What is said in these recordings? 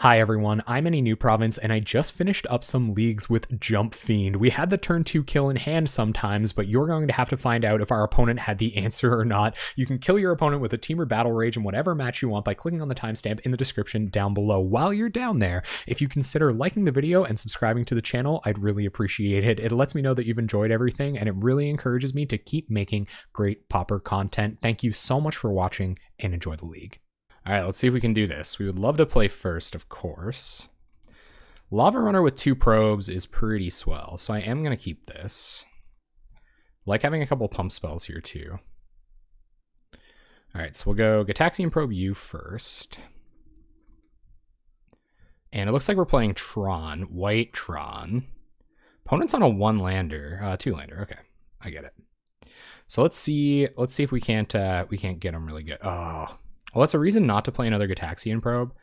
Hi everyone, I'm Any New Province and I just finished up some leagues with Jump Fiend. We had the turn 2 kill in hand sometimes, but you're going to have to find out if our opponent had the answer or not. You can kill your opponent with a team or battle rage in whatever match you want by clicking on the timestamp in the description down below. While you're down there, if you consider liking the video and subscribing to the channel, I'd really appreciate it. It lets me know that you've enjoyed everything and it really encourages me to keep making great Pauper content. Thank you so much for watching and enjoy the league. All right, let's see if we can do this. We would love to play first, of course. Lava Runner with 2 probes is pretty swell, so I am going to keep this. Like having a couple pump spells here, too. All right, so we'll go Gitaxian Probe you first. And it looks like we're playing Tron, white Tron. Opponent's on a 1-lander, 2-lander. Okay, I get it. So let's see if we can't get them really good. Oh. Well, that's a reason not to play another Gitaxian Probe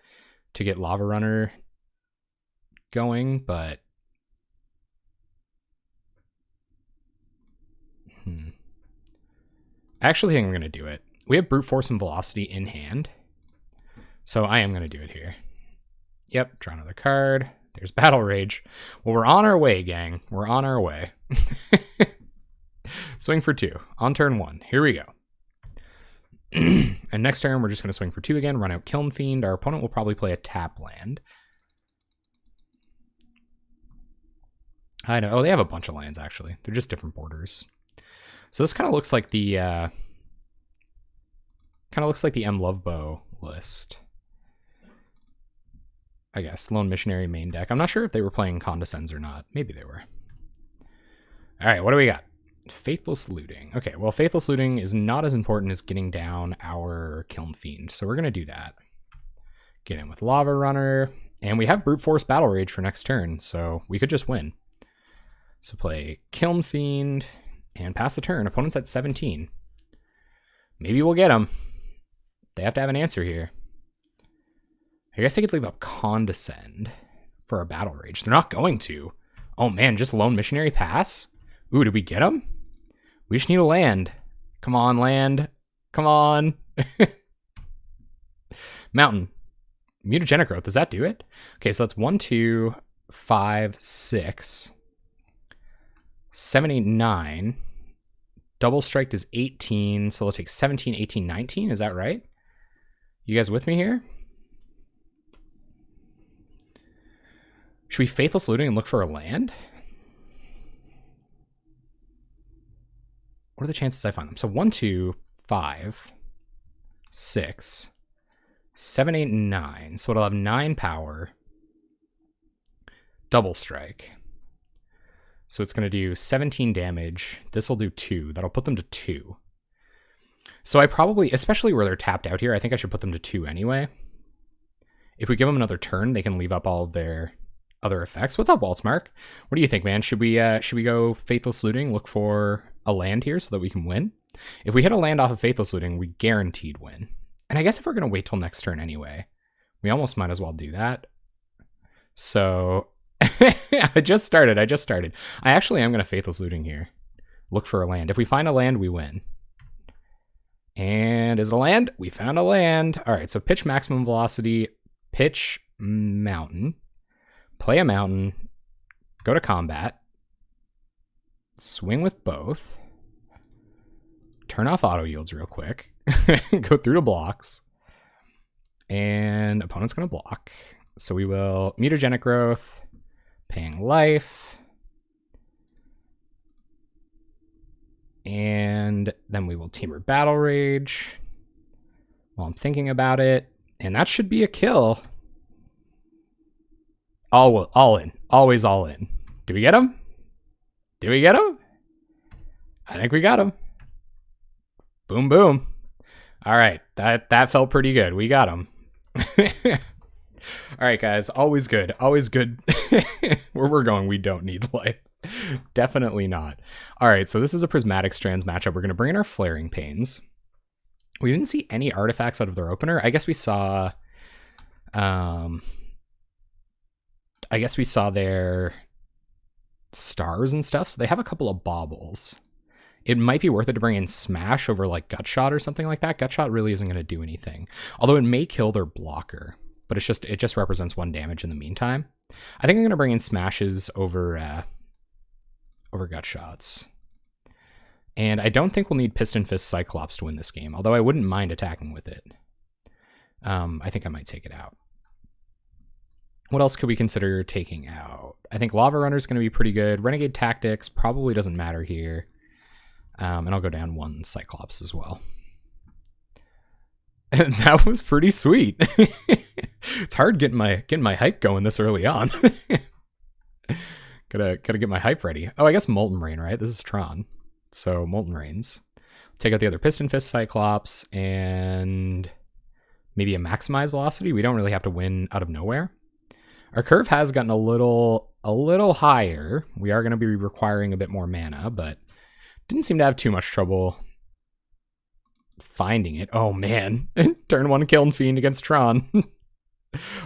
to get Lava Runner going, but I actually think I'm going to do it. We have Brute Force and Velocity in hand, so I am going to do it here. Yep, draw another card. There's Battle Rage. Well, we're on our way, gang. We're on our way. Swing for 2 on turn 1. Here we go. And next turn, we're just going to swing for 2 again, run out Kiln Fiend. Our opponent will probably play a tap land. I know. Oh, they have a bunch of lands, actually. They're just different borders. So this kind of looks like the M Lovebow list. I guess. Lone Missionary main deck. I'm not sure if they were playing Condescends or not. Maybe they were. All right, what do we got? Faithless Looting. Okay, well, Faithless Looting is not as important as getting down our Kiln Fiend, so we're going to do that. Get in with Lava Runner, and we have Brute Force Battle Rage for next turn, so we could just win. So play Kiln Fiend, and pass the turn. Opponent's at 17. Maybe we'll get them. They have to have an answer here. I guess I could leave up Condescend for a Battle Rage. They're not going to. Oh man, just Lone Missionary pass? Ooh, did we get him? We just need a land. Come on, land. Come on. Mountain. Mutagenic Growth. Does that do it? Okay, so that's 1, 2, 5, 6, 7, 8, 9. Double strike is 18, so we'll take 17, 18, 19. Is that right? You guys with me here? Should we Faithless Looting and look for a land? What are the chances I find them? So 1, 2, 5, 6, 7, 8, 9. So it'll have 9 power. Double strike. So it's going to do 17 damage. This will do 2. That'll put them to 2. So I probably, especially where they're tapped out here, I think I should put them to 2 anyway. If we give them another turn, they can leave up all of their other effects. What's up, Waltzmark? What do you think, man? Should we go Faithless Looting, look for a land here so that we can win? If we hit a land off of Faithless Looting, we guaranteed win. And I guess if we're going to wait till next turn anyway, we almost might as well do that. So I just started. I actually am going to Faithless Looting here. Look for a land. If we find a land, we win. And is it a land? We found a land. All right, so pitch Maximum Velocity, pitch Mountain. Play a mountain, go to combat, swing with both, turn off auto yields real quick, go through to blocks, and opponent's going to block. So we will Mutagenic Growth, paying life, and then we will Teamer Battle Rage while I'm thinking about it, and that should be a kill. All in. Always all in. Do we get him? Do we get him? I think we got him. Boom, boom. All right. That felt pretty good. We got him. All right, guys. Always good. Always good. Where we're going, we don't need life. Definitely not. All right. So this is a Prismatic Strands matchup. We're going to bring in our Flaring Pains. We didn't see any artifacts out of their opener. I guess we saw their stars and stuff, so they have a couple of baubles. It might be worth it to bring in Smash over like Gutshot or something like that. Gutshot really isn't going to do anything, although it may kill their blocker. but it just represents 1 damage in the meantime. I think I'm going to bring in smashes over gut shots. And I don't think we'll need Piston Fist Cyclops to win this game, although I wouldn't mind attacking with it. I think I might take it out. What else could we consider taking out? I think Lava Runner is going to be pretty good. Renegade Tactics probably doesn't matter here. And I'll go down 1 Cyclops as well. And that was pretty sweet. It's hard getting my hype going this early on. gotta get my hype ready. Oh, I guess Molten Rain, right? This is Tron. So Molten Rains. Take out the other Piston Fist Cyclops and maybe a Maximize Velocity. We don't really have to win out of nowhere. Our curve has gotten a little higher. We are going to be requiring a bit more mana, but didn't seem to have too much trouble finding it. Oh man, turn 1 Kiln Fiend against Tron.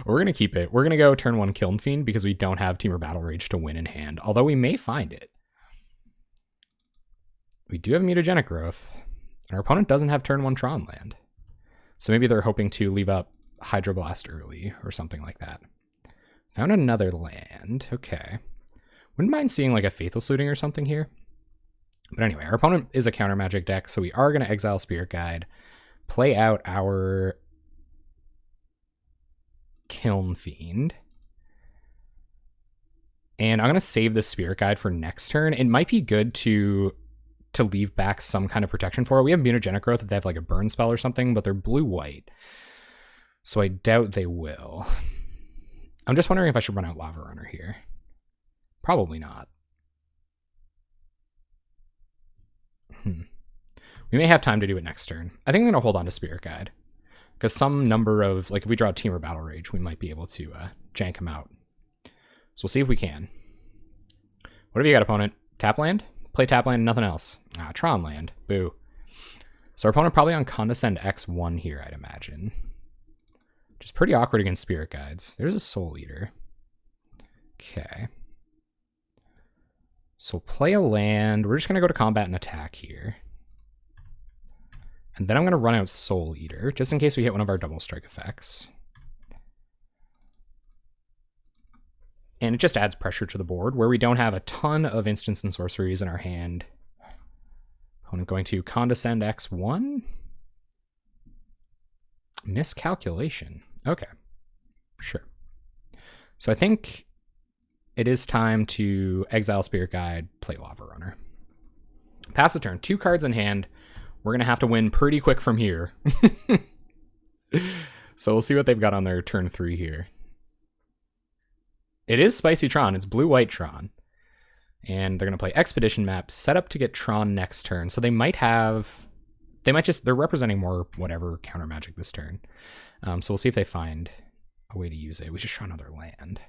We're going to keep it. We're going to go turn 1 Kiln Fiend because we don't have Temur Battle Rage to win in hand, although we may find it. We do have Mutagenic Growth. Our opponent doesn't have turn 1 Tron land. So maybe they're hoping to leave up Hydroblast early or something like that. Found another land. Okay. Wouldn't mind seeing like a Faithless Looting or something here. But anyway, our opponent is a counter magic deck, so we are going to exile Spirit Guide, play out our Kiln Fiend. And I'm going to save the Spirit Guide for next turn. It might be good to leave back some kind of protection for it. We have Mutagenic Growth if they have like a burn spell or something, but they're blue-white. So I doubt they will. I'm just wondering if I should run out Lava Runner here. Probably not. We may have time to do it next turn. I think I'm going to hold on to Spirit Guide. Because some number of, like if we draw Temur Battle Rage, we might be able to jank him out. So we'll see if we can. What have you got, opponent? Tap land? Play tap land and nothing else. Ah, Tron land. Boo. So our opponent probably on Condescend X1 here, I'd imagine. Which is pretty awkward against Spirit Guides. There's a Soul Eater. Okay. So play a land. We're just going to go to combat and attack here. And then I'm going to run out Soul Eater, just in case we hit one of our double strike effects. And it just adds pressure to the board, where we don't have a ton of instants and sorceries in our hand. Opponent going to Condescend X1. Miscalculation. Okay. Sure. So I think it is time to exile Spirit Guide, play Lava Runner. Pass the turn. 2 cards in hand. We're going to have to win pretty quick from here. So we'll see what they've got on their turn 3 here. It is Spicy Tron. It's blue-white Tron. And they're going to play Expedition Map, set up to get Tron next turn. So they might have... they're representing more whatever counter magic this turn. So we'll see if they find a way to use it. We should try another land.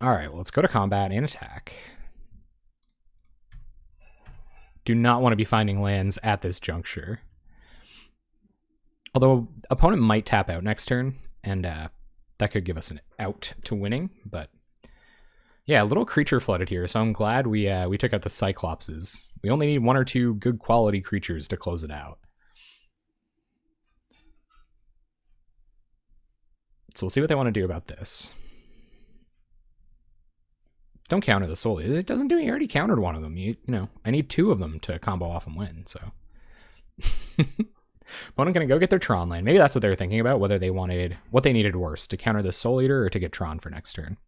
All right, well, let's go to combat and attack. Do not want to be finding lands at this juncture. Although opponent might tap out next turn, and that could give us an out to winning. But yeah, a little creature flooded here, so I'm glad we took out the Cyclopses. We only need 1 or 2 good quality creatures to close it out. So we'll see what they want to do about this. Don't counter the Soul. It doesn't do it. You already countered one of them. You know, I need 2 of them to combo off and win, so. Opponent gonna go get their Tron land. Maybe that's what they were thinking about, whether they wanted, what they needed worse, to counter the Soul Eater or to get Tron for next turn.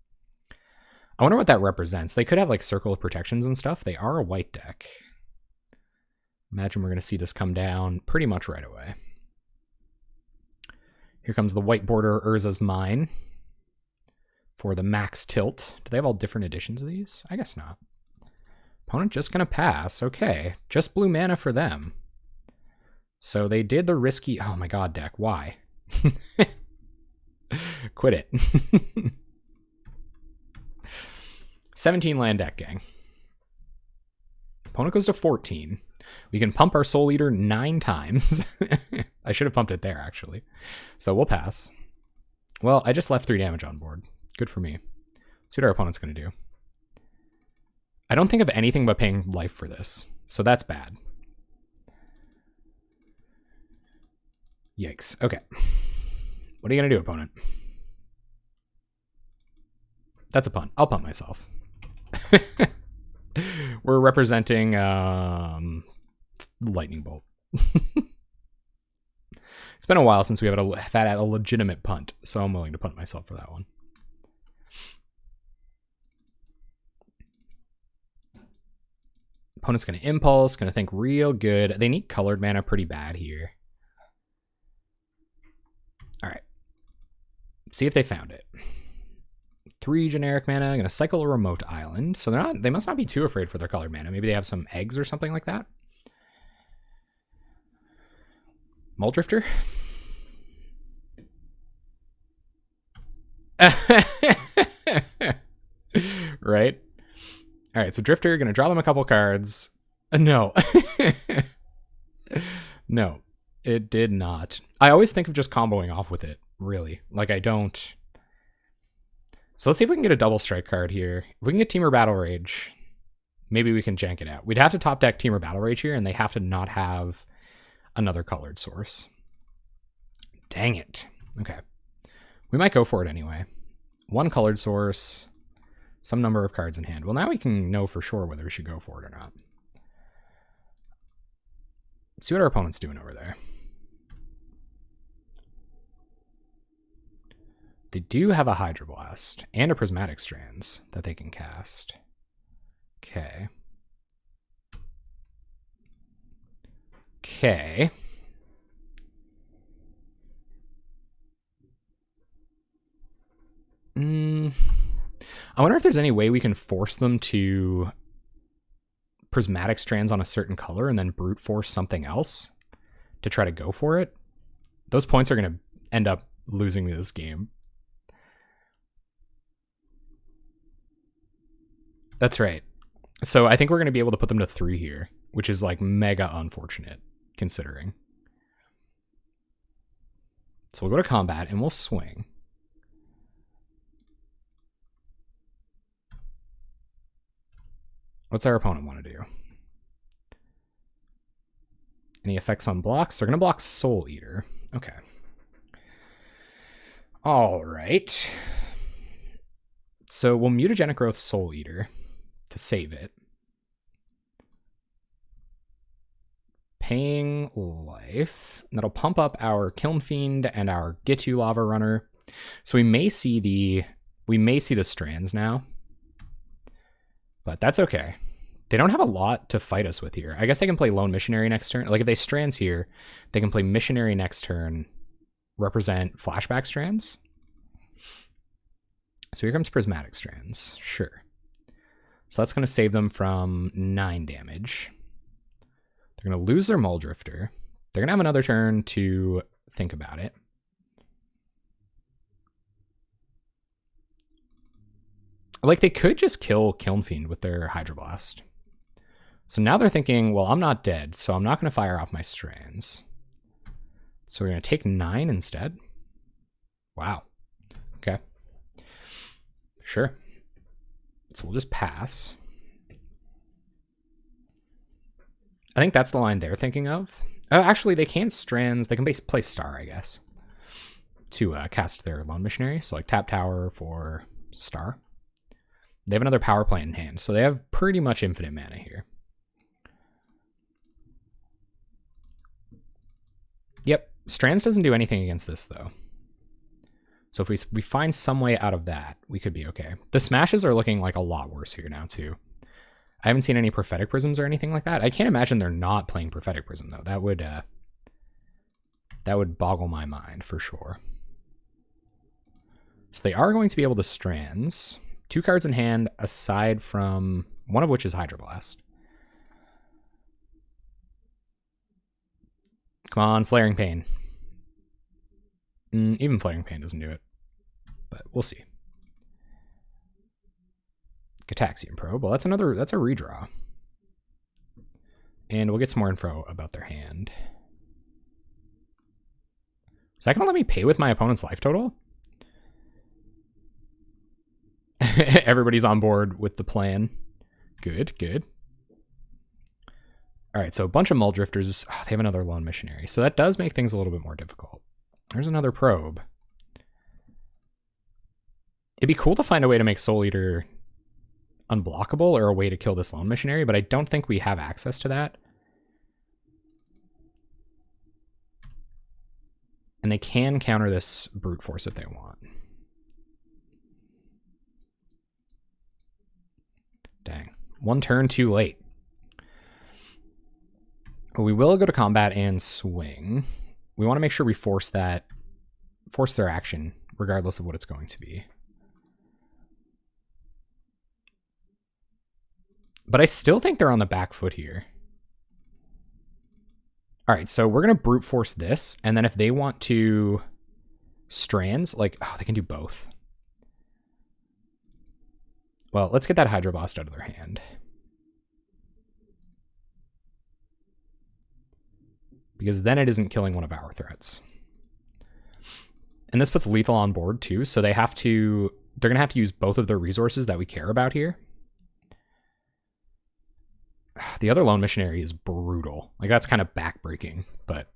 I wonder what that represents. They could have like Circle of Protections and stuff. They are a white deck. Imagine we're gonna see this come down pretty much right away. Here comes the white border Urza's Mine for the max tilt. Do they have all different editions of these? I guess not. Opponent just gonna pass. Okay, just blue mana for them. So they did the risky, oh my god, deck, why? Quit it. 17 land deck, gang. Opponent goes to 14. We can pump our Soul Eater 9 times. I should have pumped it there, actually. So we'll pass. Well, I just left 3 damage on board. Good for me. Let's see what our opponent's going to do. I don't think of anything but paying life for this, so that's bad. Yikes. Okay. What are you going to do, opponent? That's a punt. I'll punt myself. We're representing Lightning Bolt. It's been a while since we have had a legitimate punt, so I'm willing to punt myself for that one. Opponent's going to impulse, going to think real good. They need colored mana pretty bad here. All right. See if they found it. 3 generic mana. Going to cycle a remote island. So they must not be too afraid for their colored mana. Maybe they have some eggs or something like that. Muldrifter. Right. All right. So Drifter, going to draw them a couple cards. No. No, it did not. I always think of just comboing off with it. Really. Like I don't. So let's see if we can get a double strike card here. If we can get Teamer Battle Rage, maybe we can jank it out. We'd have to top deck Teamer Battle Rage here, and they have to not have another colored source. Dang it. Okay. We might go for it anyway. 1 colored source, some number of cards in hand. Well, now we can know for sure whether we should go for it or not. Let's see what our opponent's doing over there. They do have a Hydroblast and a Prismatic Strands that they can cast. Okay. Okay. I wonder if there's any way we can force them to Prismatic Strands on a certain color and then brute force something else to try to go for it. Those points are going to end up losing me this game. That's right. So I think we're going to be able to put them to 3 here, which is like mega unfortunate considering. So we'll go to combat and we'll swing. What's our opponent want to do? Any effects on blocks? They're going to block Soul Eater. Okay. All right. So we'll Mutagenic Growth Soul Eater to save it. Paying life. And that'll pump up our Kiln Fiend and our Gitu Lava Runner. So we may see the strands now. But that's okay. They don't have a lot to fight us with here. I guess they can play Lone Missionary next turn. Like if they strands here, they can play Missionary next turn, represent flashback strands. So here comes Prismatic Strands. Sure. So that's going to save them from 9 damage. They're going to lose their Muldrifter. They're going to have another turn to think about it. Like, they could just kill Kiln Fiend with their Hydroblast. So now they're thinking, well, I'm not dead, so I'm not going to fire off my strands. So we're going to take 9 instead. Wow. Okay. Sure. So we'll just pass. I think that's the line they're thinking of. Actually, they can't strands. They can play Star, I guess, to cast their Lone Missionary. So like tap Tower for Star. They have another power plant in hand, so they have pretty much infinite mana here. Yep, Strands doesn't do anything against this, though. So if we find some way out of that, we could be okay. The smashes are looking like a lot worse here now, too. I haven't seen any Prophetic Prisms or anything like that. I can't imagine they're not playing Prophetic Prism, though. That would boggle my mind, for sure. So they are going to be able to Strands. 2 cards in hand, aside from one of which is Hydroblast. Come on, Flaring Pain. Even Flaring Pain doesn't do it, but we'll see. Gataxian Probe. Well, that's a redraw. And we'll get some more info about their hand. Is that going to let me pay with my opponent's life total? Everybody's on board with the plan. Good, good. All right, so a bunch of Muldrifters. Oh, they have another Lone Missionary. So that does make things a little bit more difficult. There's another probe. It'd be cool to find a way to make Soul Eater unblockable or a way to kill this Lone Missionary, but I don't think we have access to that. And they can counter this Brute Force if they want. Dang. One turn too late. But we will go to combat and swing. We want to make sure we force their action, regardless of what it's going to be. But I still think they're on the back foot here. All right, so we're going to brute force this, and then if they want to strands, like, oh, they can do both. Well, let's get that Hydro Blast out of their hand. Because then it isn't killing one of our threats. And this puts lethal on board too, so they're going to have to use both of their resources that we care about here. The other Lone Missionary is brutal. Like, that's kind of backbreaking, but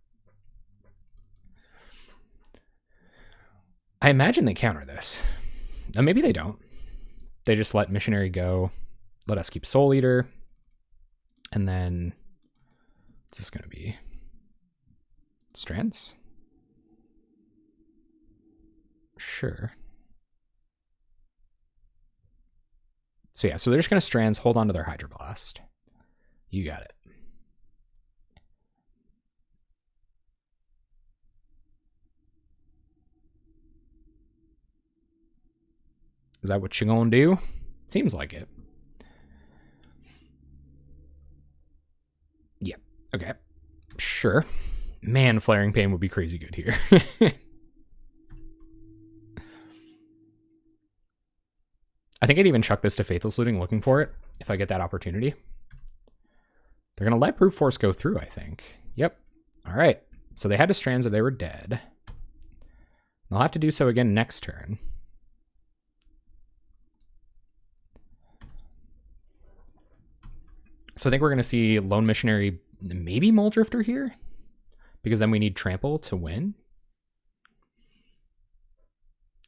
I imagine they counter this. Now, maybe they don't. They just let Missionary go, let us keep Soul Eater, and then what's this going to be? Strands? Sure. So yeah, so they're just going to Strands, hold on to their Hydro Blast. You got it. Is that what you're gonna do? Seems like it. Yep. Okay. Sure. Man, Flaring Pain would be crazy good here. I think I'd even chuck this to Faithless Looting looking for it if I get that opportunity. They're going to let Brute Force go through, I think. Yep. All right. So they had to Strands or they were dead. They'll have to do so again next turn. So I think we're going to see Lone Missionary, maybe Mole Drifter here, because then we need Trample to win.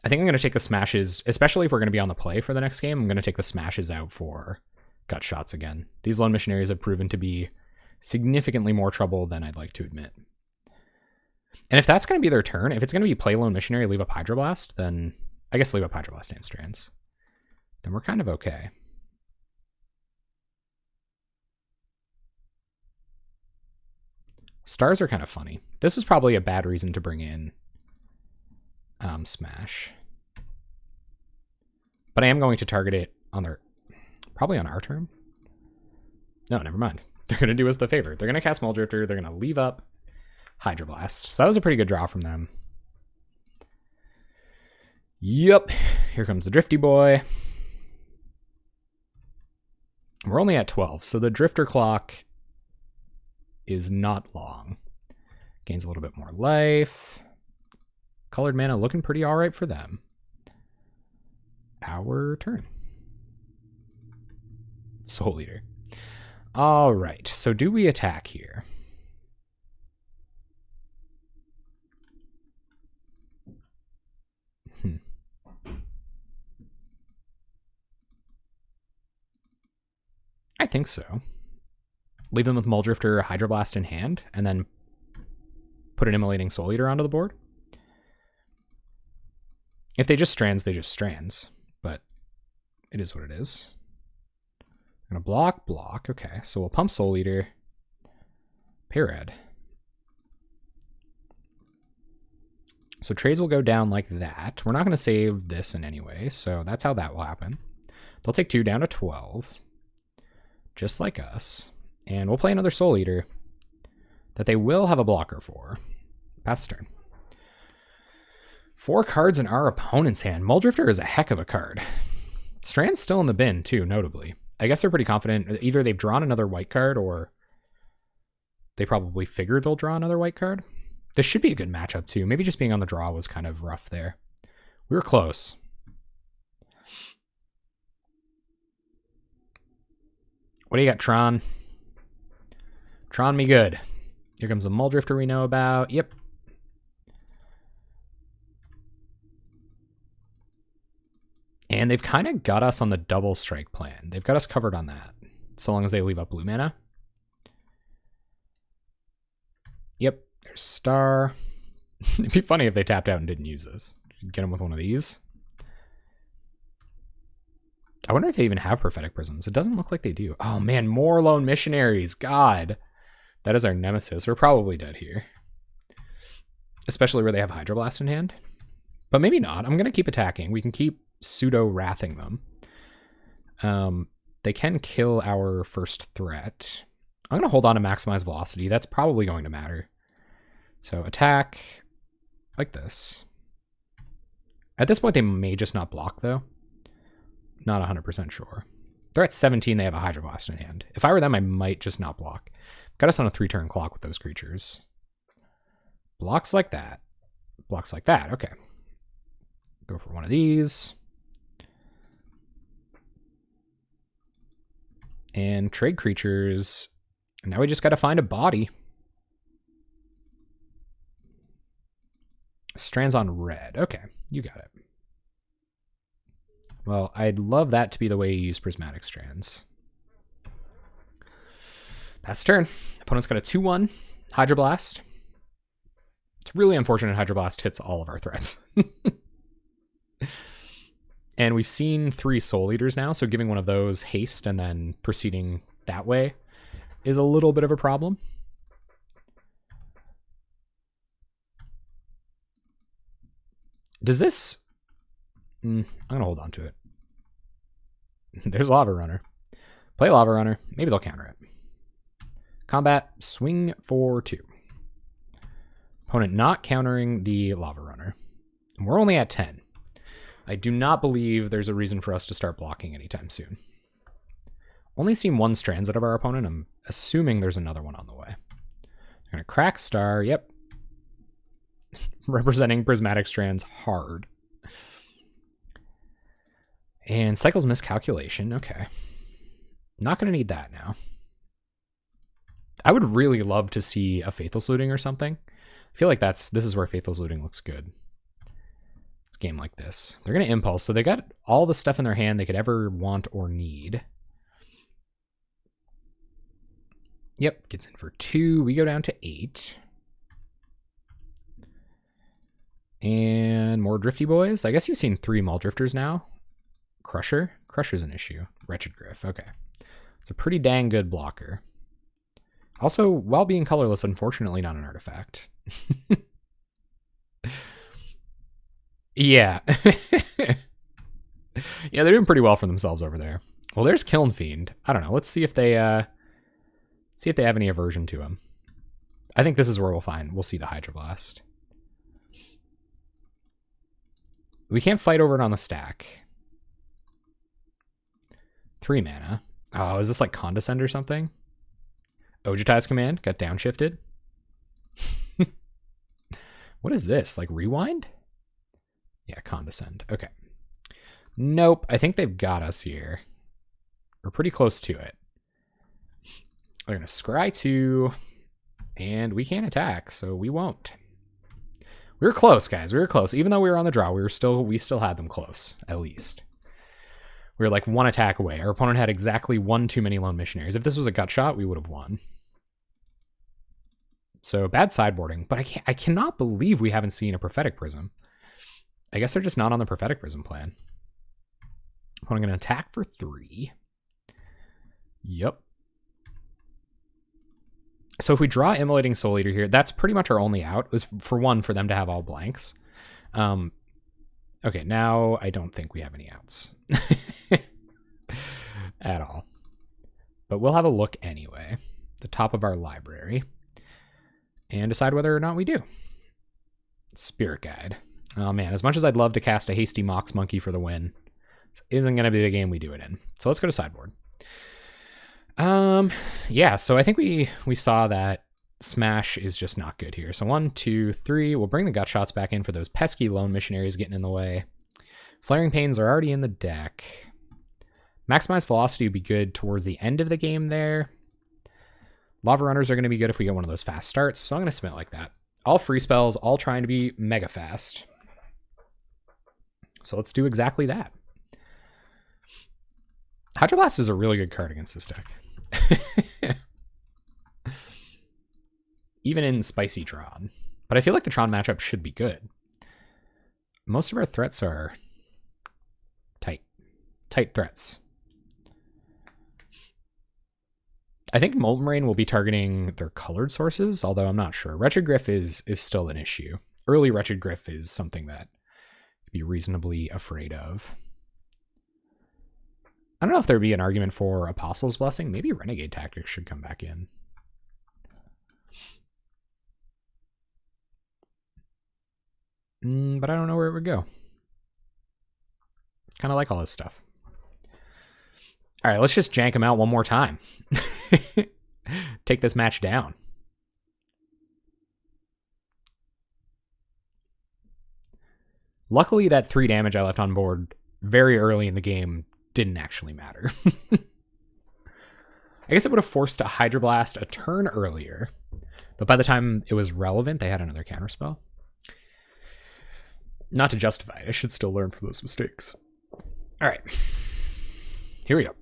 I think I'm going to take the Smashes, especially if we're going to be on the play for the next game. I'm going to take the Smashes out for Gut Shots again. These Lone Missionaries have proven to be significantly more trouble than I'd like to admit. And if that's going to be their turn, if it's going to be play Lone Missionary, leave up Hydroblast, then I guess leave up Hydroblast and Strands. Then we're kind of okay. Stars are kind of funny. This is probably a bad reason to bring in Smash. But I am going to target it on their... Probably on our turn? No, never mind. They're going to do us the favor. They're going to cast Mole Drifter. They're going to leave up Hydroblast. So that was a pretty good draw from them. Yep. Here comes the Drifty Boy. We're only at 12, so the Drifter clock is not long. Gains a little bit more life. Colored mana looking pretty all right for them. Our turn. Soul Eater. All right, so do we attack here? I think so. Leave them with Mole Drifter, Hydroblast in hand, and then put an Immolating Soul Eater onto the board. If they just Strands, they just Strands, but it is what it is. I'm going to block. Okay, so we'll pump Soul Eater, pay red. So trades will go down like that. We're not going to save this in any way, so that's how that will happen. They'll take 2 down to 12, just like us. And we'll play another Soul Eater that they will have a blocker for. Pass the turn. 4 cards in our opponent's hand. Mole Drifter is a heck of a card. Strand's still in the bin, too, notably. I guess they're pretty confident. Either they've drawn another white card, or they probably figured they'll draw another white card. This should be a good matchup, too. Maybe just being on the draw was kind of rough there. We were close. What do you got, Tron? Tron me good. Here comes a Mole Drifter we know about. Yep. And they've kind of got us on the double strike plan. They've got us covered on that, so long as they leave up blue mana. Yep, there's Star. It'd be funny if they tapped out and didn't use this. Get them with one of these. I wonder if they even have Prophetic Prisms. It doesn't look like they do. Oh man, more Lone Missionaries. God. That is our nemesis. We're probably dead here. Especially where they have Hydroblast in hand. But maybe not. I'm going to keep attacking. We can keep pseudo-wrathing them. They can kill our first threat. I'm going to hold on to Maximize Velocity. That's probably going to matter. So attack like this. At this point, they may just not block, though. Not 100% sure. They're at 17. They have a Hydroblast in hand. If I were them, I might just not block. Got us on a 3-turn clock with those creatures. Blocks like that. Blocks like that. Okay. Go for one of these. And trade creatures. And now we just got to find a body. Strands on red. Okay, you got it. Well, I'd love that to be the way you use Prismatic Strands. Pass turn. Opponent's got a 2-1 Hydroblast. It's really unfortunate Hydroblast hits all of our threats. And we've seen 3 Soul Eaters now, so giving one of those haste and then proceeding that way is a little bit of a problem. Does this... I'm going to hold on to it. There's Lava Runner. Play Lava Runner. Maybe they'll counter it. Combat, swing for 2. Opponent not countering the Lava Runner. And we're only at 10. I do not believe there's a reason for us to start blocking anytime soon. Only seen 1 Strands out of our opponent. I'm assuming there's another one on the way. They're going to crack Star. Yep. Representing Prismatic Strands hard. And Cycle's Miscalculation. Okay. Not going to need that now. I would really love to see a Faithless Looting or something. I feel like this is where Faithless Looting looks good. It's a game like this. They're going to Impulse, so they got all the stuff in their hand they could ever want or need. Yep, gets in for 2. We go down to 8. And more Drifty Boys. I guess you've seen 3 Muldrifters now. Crusher. Crusher's an issue. Wretched Griff. Okay. It's a pretty dang good blocker. Also, while being colorless, unfortunately not an artifact. Yeah. Yeah, they're doing pretty well for themselves over there. Well, there's Kiln Fiend. I don't know. Let's see if they have any aversion to him. I think this is where we'll see the Hydroblast. We can't fight over it on the stack. 3 mana. Oh, is this like Condescend or something? Ojutai's Command got downshifted. What is this? Like Rewind? Yeah, Condescend. Okay. Nope. I think they've got us here. We're pretty close to it. They're going to scry 2. And we can't attack, so we won't. We were close, guys. We were close. Even though we were on the draw, we still had them close, at least. We were like 1 attack away. Our opponent had exactly 1 too many Lone Missionaries. If this was a gut shot, we would have won. So bad sideboarding, but I cannot believe we haven't seen a Prophetic Prism. I guess they're just not on the Prophetic Prism plan. I'm going to attack for 3. Yep. So if we draw Immolating Soul Eater here, that's pretty much our only out. It was for them to have all blanks. Okay, now I don't think we have any outs. At all. But we'll have a look anyway. The top of our library. And decide whether or not we do. Spirit Guide. Oh man, as much as I'd love to cast a Hasty Mox Monkey for the win, this isn't going to be the game we do it in. So let's go to sideboard. Yeah, so I think we saw that Smash is just not good here. So 1, 2, 3. We'll bring the gut shots back in for those pesky Lone Missionaries getting in the way. Flaring Pains are already in the deck. Maximize Velocity would be good towards the end of the game there. Lava Runners are going to be good if we get one of those fast starts, so I'm going to submit like that. All free spells, all trying to be mega fast. So let's do exactly that. Hydroblast is a really good card against this deck. Even in Spicy Tron. But I feel like the Tron matchup should be good. Most of our threats are tight. Tight threats. I think Molten Rain will be targeting their colored sources, although I'm not sure. Wretched Gryph is still an issue. Early Wretched Gryph is something that you'd be reasonably afraid of. I don't know if there'd be an argument for Apostle's Blessing. Maybe Renegade Tactics should come back in. But I don't know where it would go. Kind of like all this stuff. All right, let's just jank him out one more time. Take this match down. Luckily, that 3 damage I left on board very early in the game didn't actually matter. I guess it would have forced a Hydroblast a turn earlier, but by the time it was relevant, they had another counterspell. Not to justify it, I should still learn from those mistakes. All right, here we go.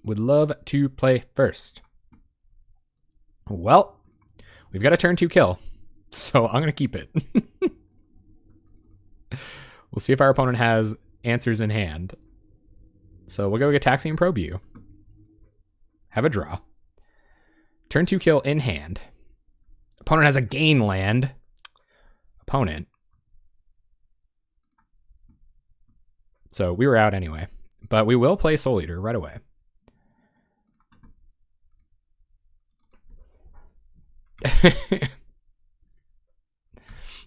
Would love to play first. Well, we've got a turn 2 kill, so I'm going to keep it. We'll see if our opponent has answers in hand. So we'll go get Taxian Probe you. Have a draw. Turn 2 kill in hand. Opponent has a gain land. Opponent. So we were out anyway. But we will play Soul Eater right away.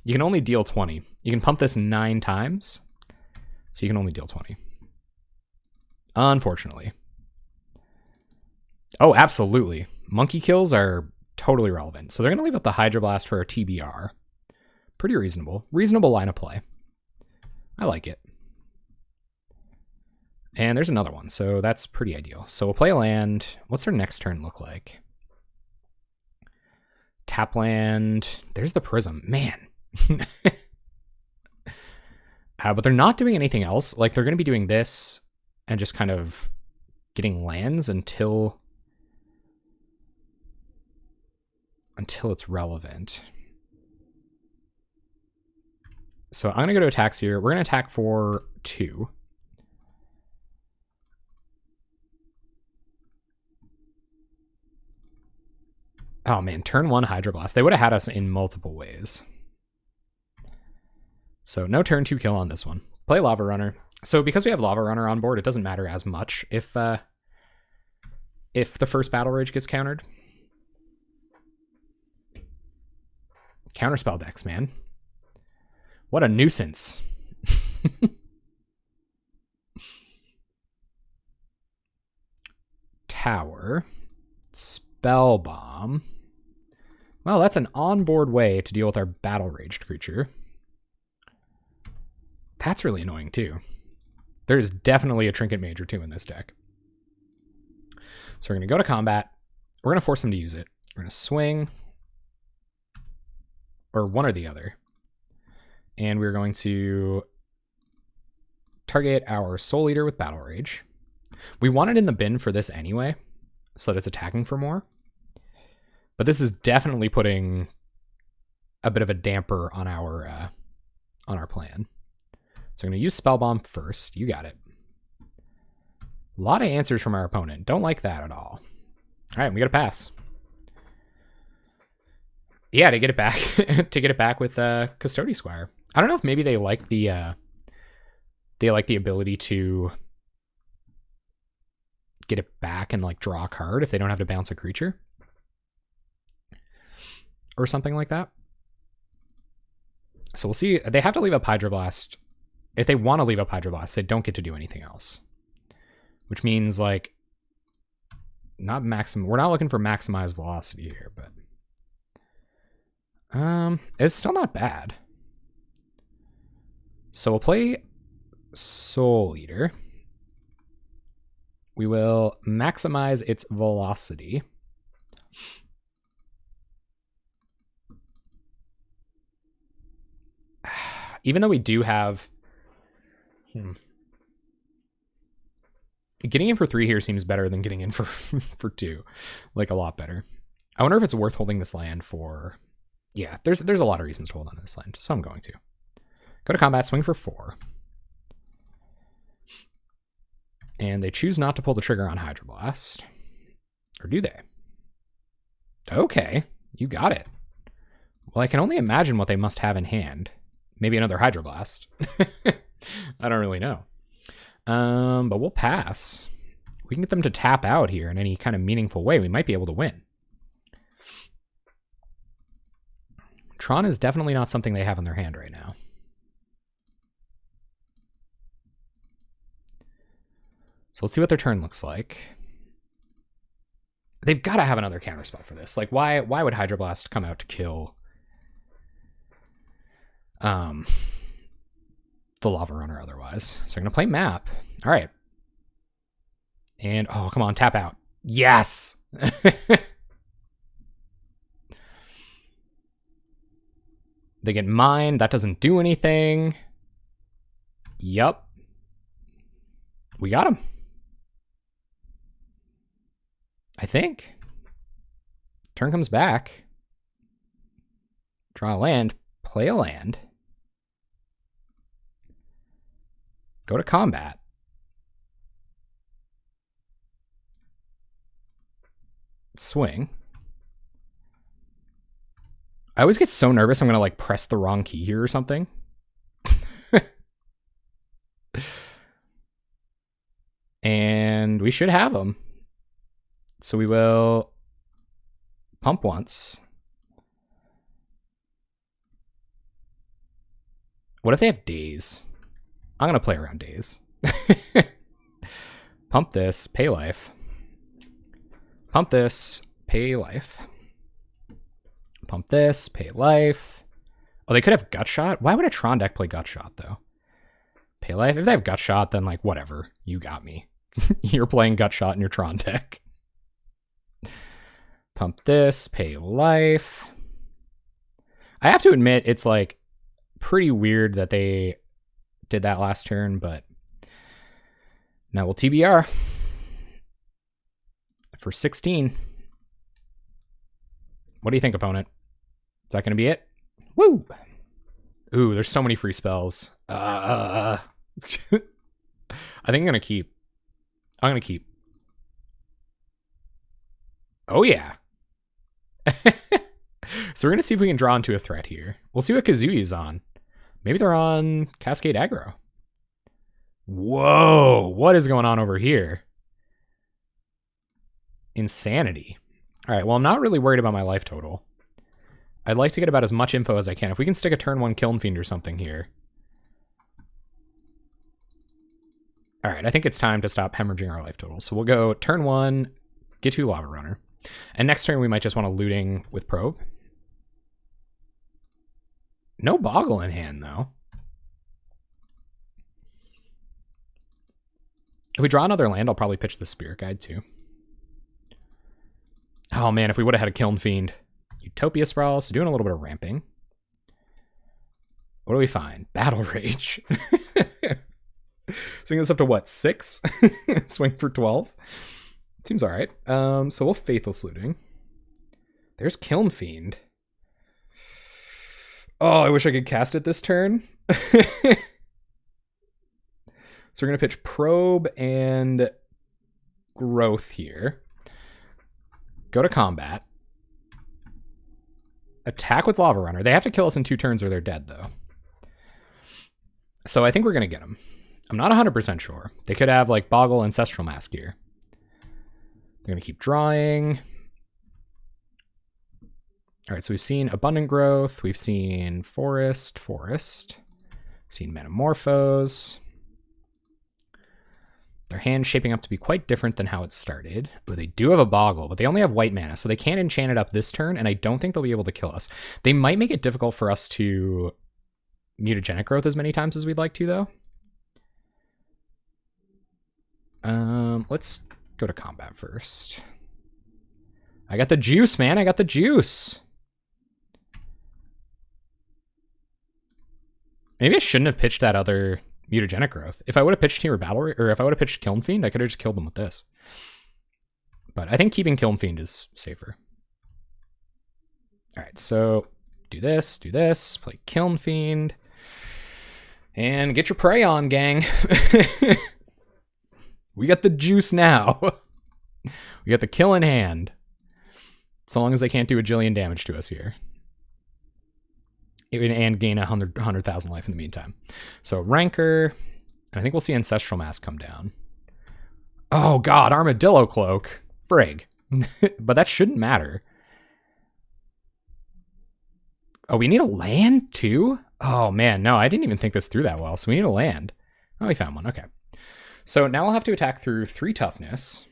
You can only deal 20. You can pump this 9 times, so you can only deal 20. Unfortunately. Oh, absolutely. Monkey kills are totally relevant. So they're going to leave up the Hydroblast for a TBR. Pretty reasonable. Reasonable line of play. I like it. And there's another one, so that's pretty ideal. So we'll play a land. What's their next turn look like? Tap land. There's the Prism. Man. But they're not doing anything else. Like, they're going to be doing this and just kind of getting lands until it's relevant. So I'm going to go to attacks here. We're going to attack for 2. Oh man, turn 1 Hydroblast. They would have had us in multiple ways. So no turn 2 kill on this one. Play Lava Runner. So because we have Lava Runner on board, it doesn't matter as much if the first Battle Rage gets countered. Counterspell decks, man. What a nuisance. Tower. Spell Bomb. Well, that's an onboard way to deal with our Battle Raged creature. That's really annoying too. There is definitely a Trinket Mage or 2 in this deck. So we're going to go to combat. We're going to force them to use it. We're going to swing. Or one or the other. And we're going to target our Soul Eater with Battle Rage. We want it in the bin for this anyway, so that it's attacking for more. But this is definitely putting a bit of a damper on our plan. So I'm going to use Spell Bomb first. You got it. A lot of answers from our opponent. Don't like that at all. All right, we got to pass. Yeah, to get it back, with Custody Squire. I don't know if maybe they like the ability to get it back and like draw a card if they don't have to bounce a creature or something like that. So we'll see. They have to leave up Hydroblast. If they want to leave up Hydroblast, they don't get to do anything else, which means like we're not looking for maximized velocity here, but it's still not bad. So we'll play Soul Eater. We will maximize its velocity. Even though we do have Getting in for 3 here seems better than getting in for for 2. Like, a lot better. I wonder if it's worth holding this land for... Yeah, there's a lot of reasons to hold on to this land, so I'm going to. Go to combat, swing for 4. And they choose not to pull the trigger on Hydroblast. Or do they? Okay, you got it. Well, I can only imagine what they must have in hand. Maybe another Hydroblast. I don't really know. But we'll pass. We can get them to tap out here in any kind of meaningful way. We might be able to win. Tron is definitely not something they have in their hand right now. So let's see what their turn looks like. They've got to have another counterspell for this. Like, why would Hydroblast come out to kill the Lava Runner otherwise? So I'm going to play Map. All right. And, oh, come on, tap out. Yes! They get mine. That doesn't do anything. Yup. We got him. I think. Turn comes back. Draw a land. Play a land. Go to combat. Swing. I always get so nervous I'm going to like press the wrong key here or something. And we should have them. So we will pump once. What if they have days? I'm going to play around days. Pump this, pay life. Pump this, pay life. Pump this, pay life. Oh, they could have Gut Shot? Why would a Tron deck play Gut Shot, though? Pay life? If they have Gut Shot, then, like, whatever. You got me. You're playing Gut Shot in your Tron deck. Pump this, pay life. I have to admit, it's, like, pretty weird that they did that last turn, but now we'll TBR for 16. What do you think, opponent? Is that going to be it? Woo! Ooh, there's so many free spells. I think I'm going to keep. I'm going to keep. Oh, yeah. So we're going to see if we can draw into a threat here. We'll see what Kazuya's on. Maybe they're on Cascade Aggro. Whoa! What is going on over here? Insanity. All right, well, I'm not really worried about my life total. I'd like to get about as much info as I can. If we can stick a turn 1 Kiln Fiend or something here. All right, I think it's time to stop hemorrhaging our life total. So we'll go turn 1, get 2 Lava Runner. And next turn, we might just want to looting with Probe. No Boggle in hand, though. If we draw another land, I'll probably pitch the Spirit Guide, too. Oh, man, if we would have had a Kiln Fiend. Utopia Sprawl, so doing a little bit of ramping. What do we find? Battle Rage. Swing this up to, what, 6? Swing for 12? Seems all right. So we'll Faithless Looting. There's Kiln Fiend. Oh, I wish I could cast it this turn. So we're going to pitch Probe and Growth here. Go to combat. Attack with Lava Runner. They have to kill us in 2 turns or they're dead, though. So I think we're going to get them. I'm not 100% sure. They could have, like, Boggle Ancestral Mask here. They're going to keep drawing. All right, so we've seen Abundant Growth. We've seen Forest. Seen Metamorphose. Their hand's shaping up to be quite different than how it started. But they do have a Boggle, but they only have white mana, so they can't enchant it up this turn, and I don't think they'll be able to kill us. They might make it difficult for us to Mutagenic Growth as many times as we'd like to, though. Let's go to combat first. I got the juice, man. I got the juice. Maybe I shouldn't have pitched that other Mutagenic Growth. If I would have pitched Team or Battle, or if I would have pitched Kiln Fiend, I could have just killed them with this. But I think keeping Kiln Fiend is safer. All right, so do this, play Kiln Fiend, and get your prey on, gang. We got the juice now. We got the kill in hand. So long as they can't do a jillion damage to us here. And gain 100,000 life in the meantime. So Rancor, and I think we'll see Ancestral Mask come down. Oh god, Armadillo Cloak. Frig. But that shouldn't matter. Oh, we need a land too? Oh man, no, I didn't even think this through that well. So we need a land. Oh, we found one, okay. So now I'll have to attack through 3 toughness.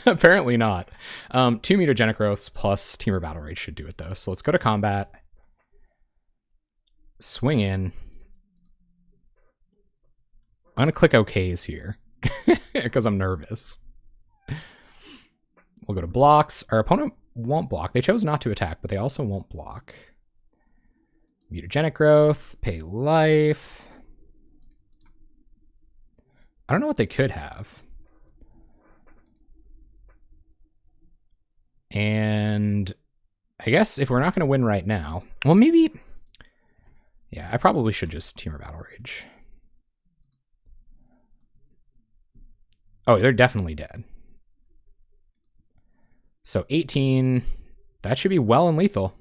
Apparently not. 2 Mutagenic Growths plus Team or Battle Rage should do it though. So let's go to combat. Swing in. I'm gonna click OKs here because I'm nervous. We'll go to blocks. Our opponent won't block. They chose not to attack, but they also won't block. Mutagenic Growth, pay life. I don't know what they could have. And I guess if we're not going to win right now, well, maybe, yeah, I probably should just Team or Battle Rage. Oh, they're definitely dead. So 18, that should be well and lethal.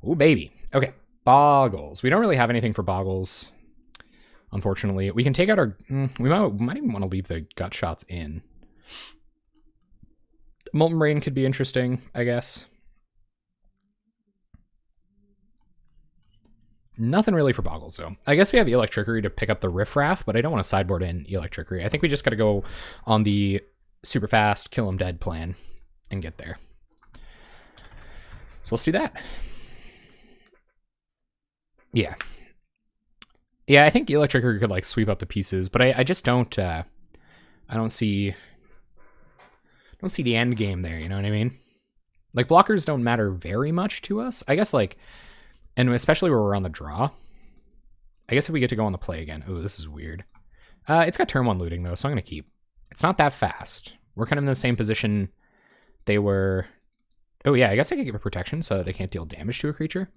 Ooh, baby. Okay, Bogles. We don't really have anything for Bogles, unfortunately. We can take out our, we might even want to leave the gut shots in. Molten Rain could be interesting, I guess. Nothing really for Bogles, though. I guess we have Electrickery to pick up the Riffraff, but I don't want to sideboard in Electrickery. I think we just got to go on the super fast, kill him dead plan and get there. So let's do that. Yeah. Yeah, I think Electrickery could, like, sweep up the pieces, but I just don't, I don't see the end game there, you know what I mean? Like, blockers don't matter very much to us. I guess, like, and especially where we're on the draw. I guess if we get to go on the play again. Oh, this is weird. It's got turn 1 looting, though, so I'm going to keep. It's not that fast. We're kind of in the same position they were. Oh, yeah, I guess I could give a protection so that they can't deal damage to a creature.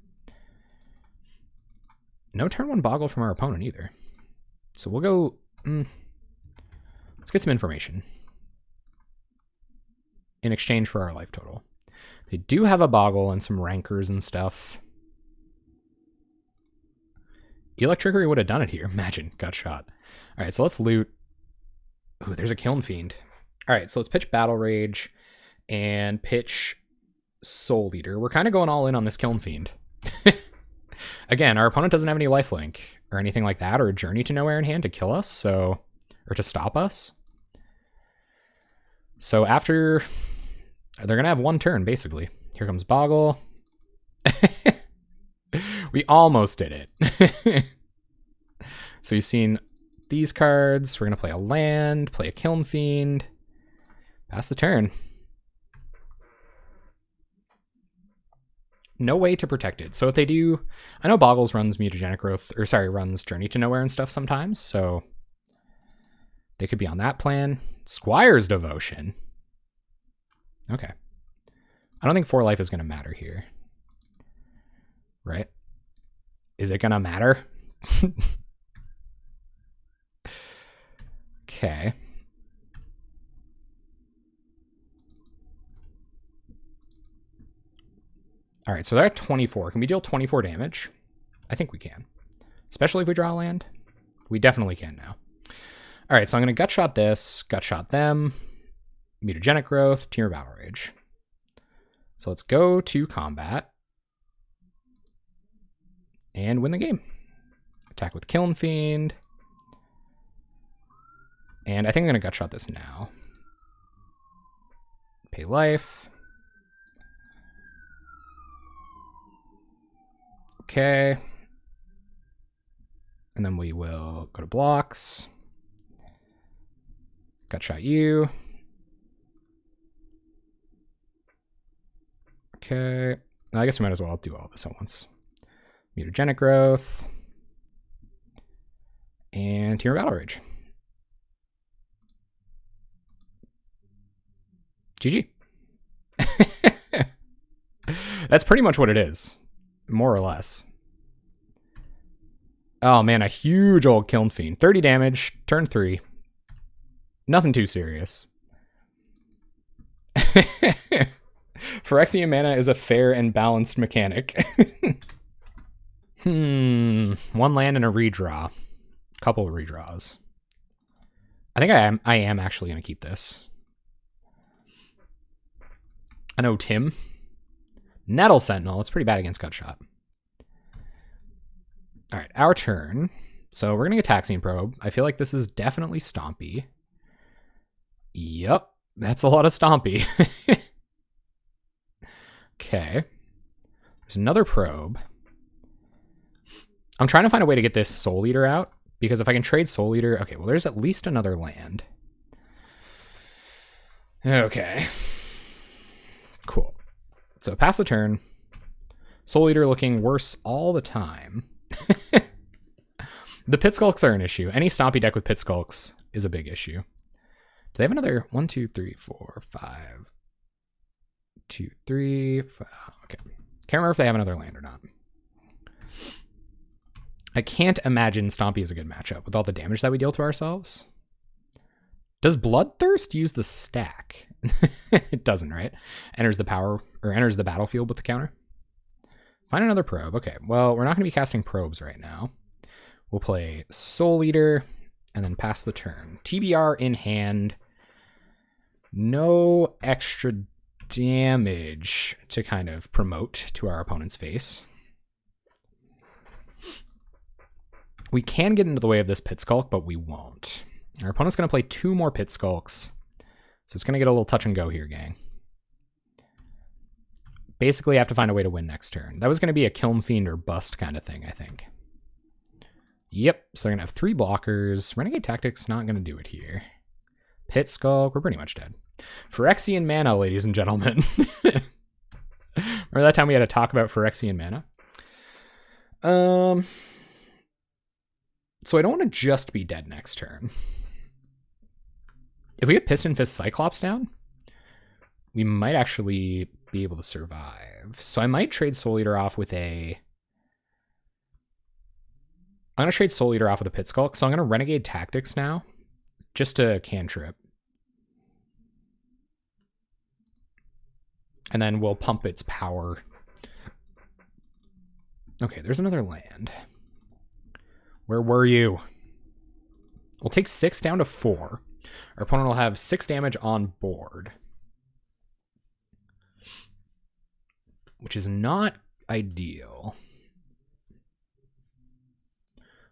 No turn 1 Boggle from our opponent either. So we'll go. Let's get some information in exchange for our life total. They do have a Boggle and some Rancors and stuff. Electrickery would have done it here. Imagine, got shot. All right, so let's loot. Ooh, there's a Kiln Fiend. All right, so let's pitch Battle Rage and pitch Soul Eater. We're kind of going all in on this Kiln Fiend. Again, our opponent doesn't have any lifelink or anything like that, or a Journey to Nowhere in hand to kill us, so, or to stop us. So after, they're going to have 1 turn, basically. Here comes Boggle. We almost did it. So you've seen these cards. We're going to play a land, play a Kiln Fiend. Pass the turn. No way to protect it. So if they do, I know Boggles runs Mutagenic Growth, or sorry, runs Journey to Nowhere and stuff sometimes, so they could be on that plan. Squire's Devotion. Okay. I don't think 4 life is going to matter here. Right? Is it going to matter? Okay. All right, so they're at 24. Can we deal 24 damage? I think we can. Especially if we draw a land. We definitely can now. All right, so I'm going to gut shot this, gut shot them, Mutagenic Growth, Team or Battle Rage. So let's go to combat and win the game. Attack with Kiln Fiend. And I think I'm going to gut shot this now. Pay life. Okay. And then we will go to blocks. Gut shot you. Okay. I guess we might as well do all this at once. Mutagenic Growth. And Team Battle Rage. GG. That's pretty much what it is. More or less. Oh man, a huge old Kiln Fiend. 30 damage, turn 3. Nothing too serious. Phyrexian mana is a fair and balanced mechanic. One land and a redraw. Couple of redraws. I think I am actually going to keep this. I know Tim. Nettle Sentinel. It's pretty bad against Gutshot. All right, our turn. So we're going to get Taxian Probe. I feel like this is definitely Stompy. Yup, that's a lot of Stompy. Okay. There's another Probe. I'm trying to find a way to get this Soul Eater out, because if I can trade Soul Eater... Okay, well, there's at least another land. Okay. Cool. So pass the turn. Soul Eater looking worse all the time. The Pit Skulks are an issue. Any Stompy deck with Pit Skulks is a big issue. Do they have another 1, 2, 3, 4, 5? 2, 3, 5. Okay. Can't remember if they have another land or not. I can't imagine Stompy is a good matchup with all the damage that we deal to ourselves. Does Bloodthirst use the stack? It doesn't, right? Enters the power, or enters the battlefield with the counter. Find another probe. Okay, well, we're not going to be casting probes right now. We'll play Soul Eater and then pass the turn. TBR in hand. No extra damage to kind of promote to our opponent's face. We can get into the way of this Pit Skulk, but we won't. Our opponent's going to play 2 more Pit Skulks. So it's going to get a little touch and go here, gang. Basically, I have to find a way to win next turn. That was going to be a Kiln Fiend or bust kind of thing, I think. Yep, so they're going to have 3 blockers. Renegade Tactics not going to do it here. Pit Skulk, we're pretty much dead. Phyrexian mana, ladies and gentlemen. Remember that time we had to talk about Phyrexian mana? So I don't want to just be dead next turn. If we get Piston Fist Cyclops down, we might actually be able to survive. So I might trade Soul Eater off with a... I'm going to trade Soul Eater off with a Pit Skulk. So I'm going to Renegade Tactics now, just to cantrip. And then we'll pump its power. Okay, there's another land. Where were you? We'll take 6 down to 4. Our opponent will have 6 damage on board. Which is not ideal.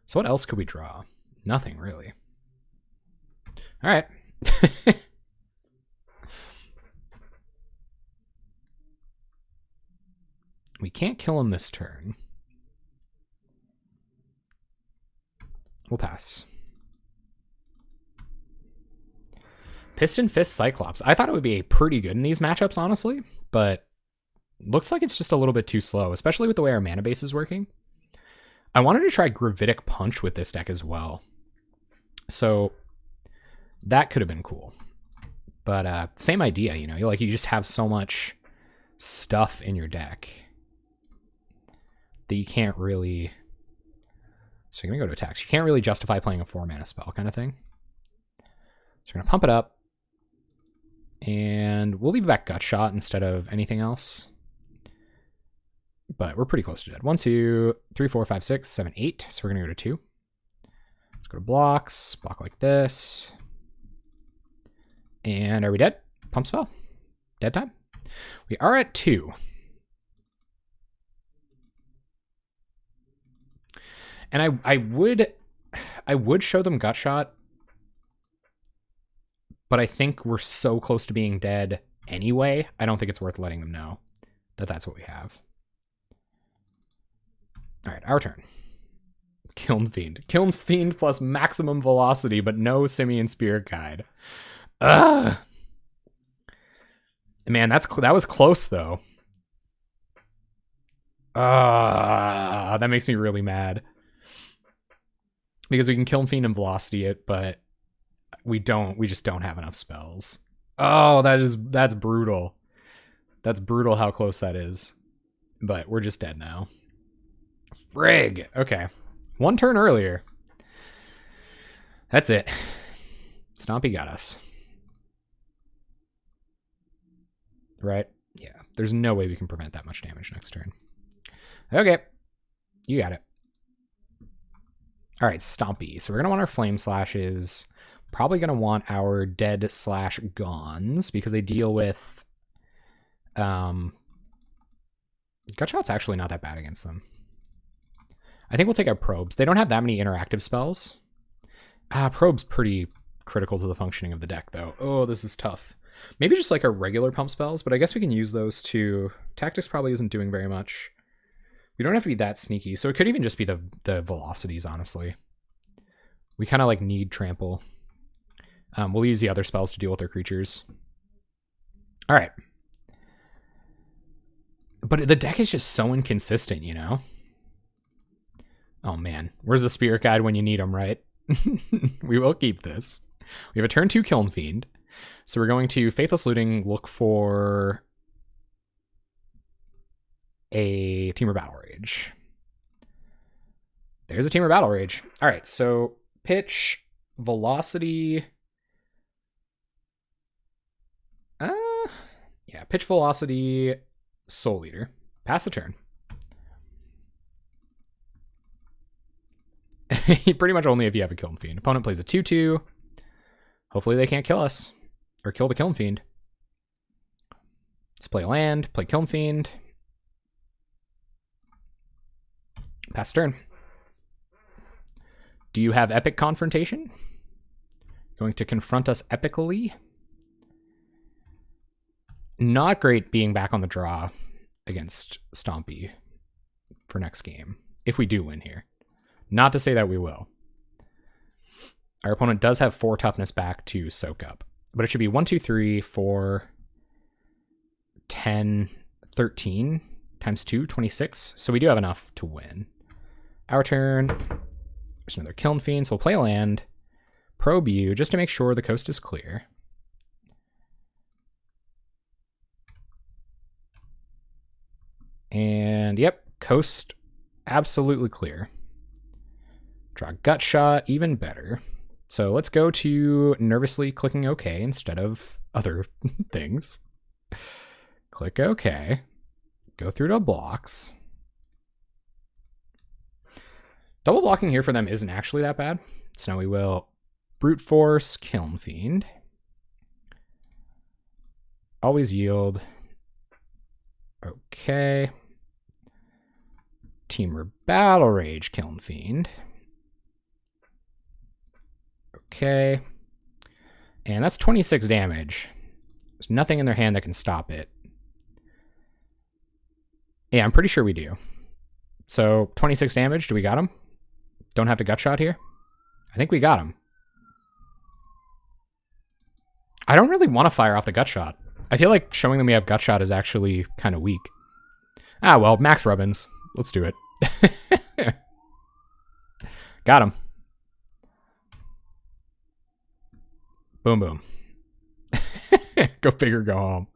So what else could we draw? Nothing, really. All right. We can't kill him this turn. We'll pass. Piston Fist Cyclops. I thought it would be pretty good in these matchups, honestly, but looks like it's just a little bit too slow, especially with the way our mana base is working. I wanted to try Gravitic Punch with this deck as well. So that could have been cool. But same idea, you know, you just have so much stuff in your deck that you can't really... So you're going to go to attacks. You can't really justify playing a 4-mana spell kind of thing. So we're going to pump it up. And we'll leave back Gutshot instead of anything else. But we're pretty close to dead. 1, 2, 3, 4, 5, 6, 7, 8. So we're going to go to 2. Let's go to blocks. Block like this. And are we dead? Pump spell. Dead time. We are at 2. And I would show them Gutshot, but I think we're so close to being dead anyway, I don't think it's worth letting them know that that's what we have. All right, our turn. Kiln Fiend. Kiln Fiend plus maximum velocity, but no Simian Spirit Guide. Ugh. Man, that was close, though. That makes me really mad. because we can Kiln Fiend and Velocity it, but we just don't have enough spells. Oh, that's brutal. That's brutal how close that is. But we're just dead now. Frig. Okay. One turn earlier. That's it. Stompy got us. Right? Yeah. There's no way we can prevent that much damage next turn. Okay. You got it. All right, Stompy. So we're going to want our Flame Slashes. Probably going to want our Dead/Gons because they deal with... Gutshot's actually not that bad against them. I think we'll take out Probes. They don't have that many interactive spells. Probe's pretty critical to the functioning of the deck, though. Oh, this is tough. Maybe just like our regular pump spells, but I guess we can use those too. Tactics probably isn't doing very much. We don't have to be that sneaky, so it could even just be the velocities, honestly. We kind of like need Trample. We'll use the other spells to deal with their creatures. All right. But the deck is just so inconsistent, you know? Oh, man. Where's the Spirit Guide when you need them, right? We will keep this. We have a turn 2 Kiln Fiend. So we're going to Faithless Looting, look for a Temur Battle Rage. There's a Temur Battle Rage. All right, so pitch, velocity. Yeah, pitch, velocity, Soul Eater. Pass the turn. Pretty much only if you have a Kiln Fiend. Opponent plays a 2/2. Hopefully they can't kill us. Or kill the Kiln Fiend. Let's play land, play Kiln Fiend. Pass turn. Do you have Epic Confrontation? Going to confront us epically? Not great being back on the draw against Stompy for next game. If we do win here. Not to say that we will. Our opponent does have 4 toughness back to soak up. But it should be 1, 2, 3, 4, 10, 13 times 2, 26. So we do have enough to win. Our turn. There's another Kiln Fiend, so we'll play a land. Probe you just to make sure the coast is clear. And yep, coast absolutely clear. Draw Gut Shot, even better. So let's go to nervously clicking OK instead of other things. Click OK. Go through to blocks. Double blocking here for them isn't actually that bad. So now we will Brute Force, Kiln Fiend. Always yield. Okay. Temur Battle Rage, Kiln Fiend. Okay. And that's 26 damage. There's nothing in their hand that can stop it. Yeah, I'm pretty sure we do. So 26 damage. Do we got him? Don't have to gut shot here? I think we got him. I don't really want to fire off the gut shot. I feel like showing them we have gut shot is actually kind of weak. Ah, well, Max Rubbins. Let's do it. Got him. Boom, boom. Go big or go home.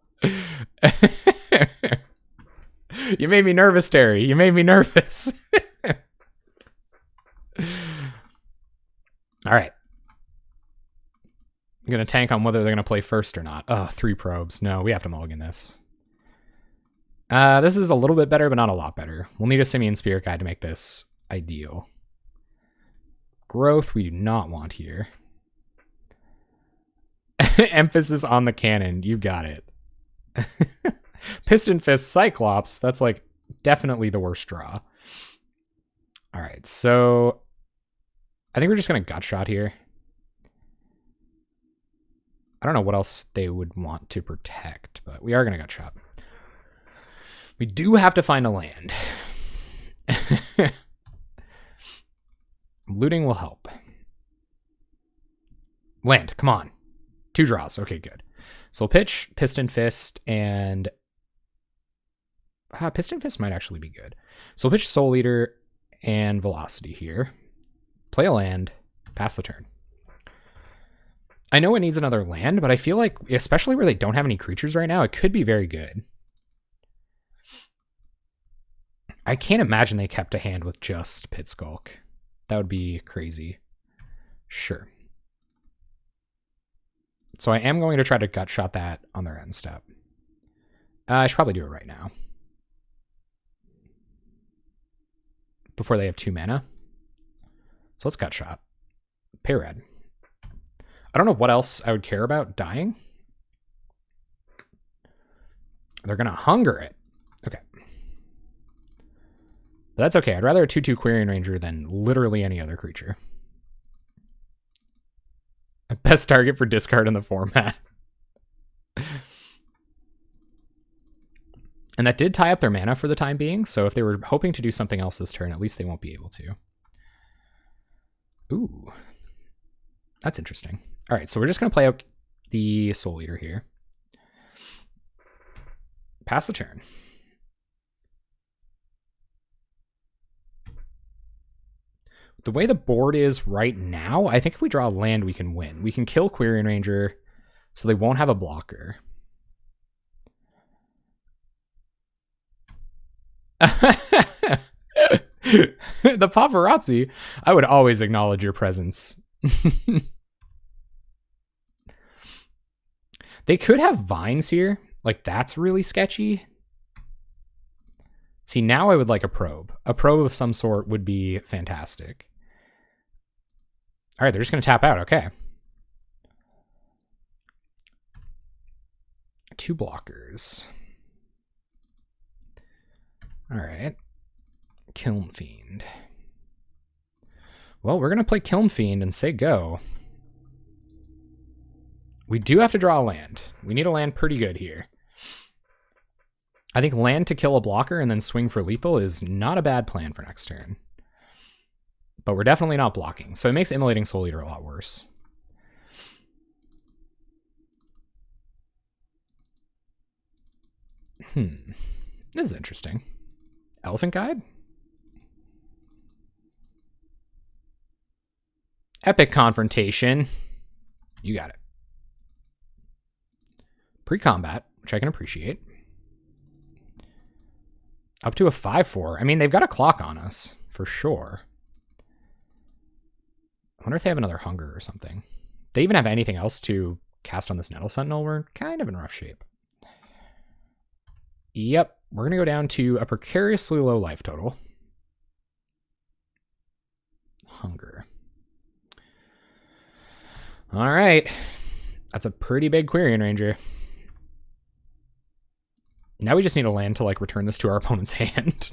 You made me nervous, Terry. You made me nervous. All right. I'm going to tank on whether they're going to play first or not. Oh, 3 probes. No, we have to mulligan this. This is a little bit better, but not a lot better. We'll need a Simian Spirit Guide to make this ideal. Growth we do not want here. Emphasis on the cannon. You got it. Piston Fist Cyclops. That's like definitely the worst draw. All right, so I think we're just going to gut shot here. I don't know what else they would want to protect, but we are going to gut shot. We do have to find a land. Looting will help. Land, come on. 2 draws. Okay, good. So we'll pitch Piston Fist and... Piston Fist might actually be good. So we'll pitch Soul Eater and Velocity here. Play a land, pass the turn. I know it needs another land, but I feel like, especially where they don't have any creatures right now, it could be very good. I can't imagine they kept a hand with just Pit Skulk. That would be crazy. Sure. So I am going to try to gut shot that on their end step. I should probably do it right now. Before they have 2 mana. So let's gut shot. Pay red. I don't know what else I would care about dying. They're going to hunger it. Okay. But that's okay. I'd rather a 2/2 Quirion Ranger than literally any other creature. Best target for discard in the format. And that did tie up their mana for the time being, so if they were hoping to do something else this turn, at least they won't be able to. Ooh. That's interesting. All right, so we're just going to play out the Soul Eater here. Pass the turn. The way the board is right now, I think if we draw a land, we can win. We can kill Quirion Ranger, so they won't have a blocker. The paparazzi, I would always acknowledge your presence. They could have vines here. Like, that's really sketchy. See, now I would like a probe. A probe of some sort would be fantastic. All right, they're just going to tap out. Okay. 2 blockers. All right. Kiln Fiend. Well, we're going to play Kiln Fiend and say go. We do have to draw a land. We need a land pretty good here. I think land to kill a blocker and then swing for lethal is not a bad plan for next turn. But we're definitely not blocking, so it makes Immolating Soul Eater a lot worse. This is interesting. Elephant Guide? Epic Confrontation. You got it. Pre-combat, which I can appreciate. Up to a 5/4. I mean, they've got a clock on us, for sure. I wonder if they have another hunger or something. They even have anything else to cast on this Nettle Sentinel. We're kind of in rough shape. Yep, we're going to go down to a precariously low life total. Hunger. All right. That's a pretty big Quirion Ranger. Now we just need a land to, like, return this to our opponent's hand.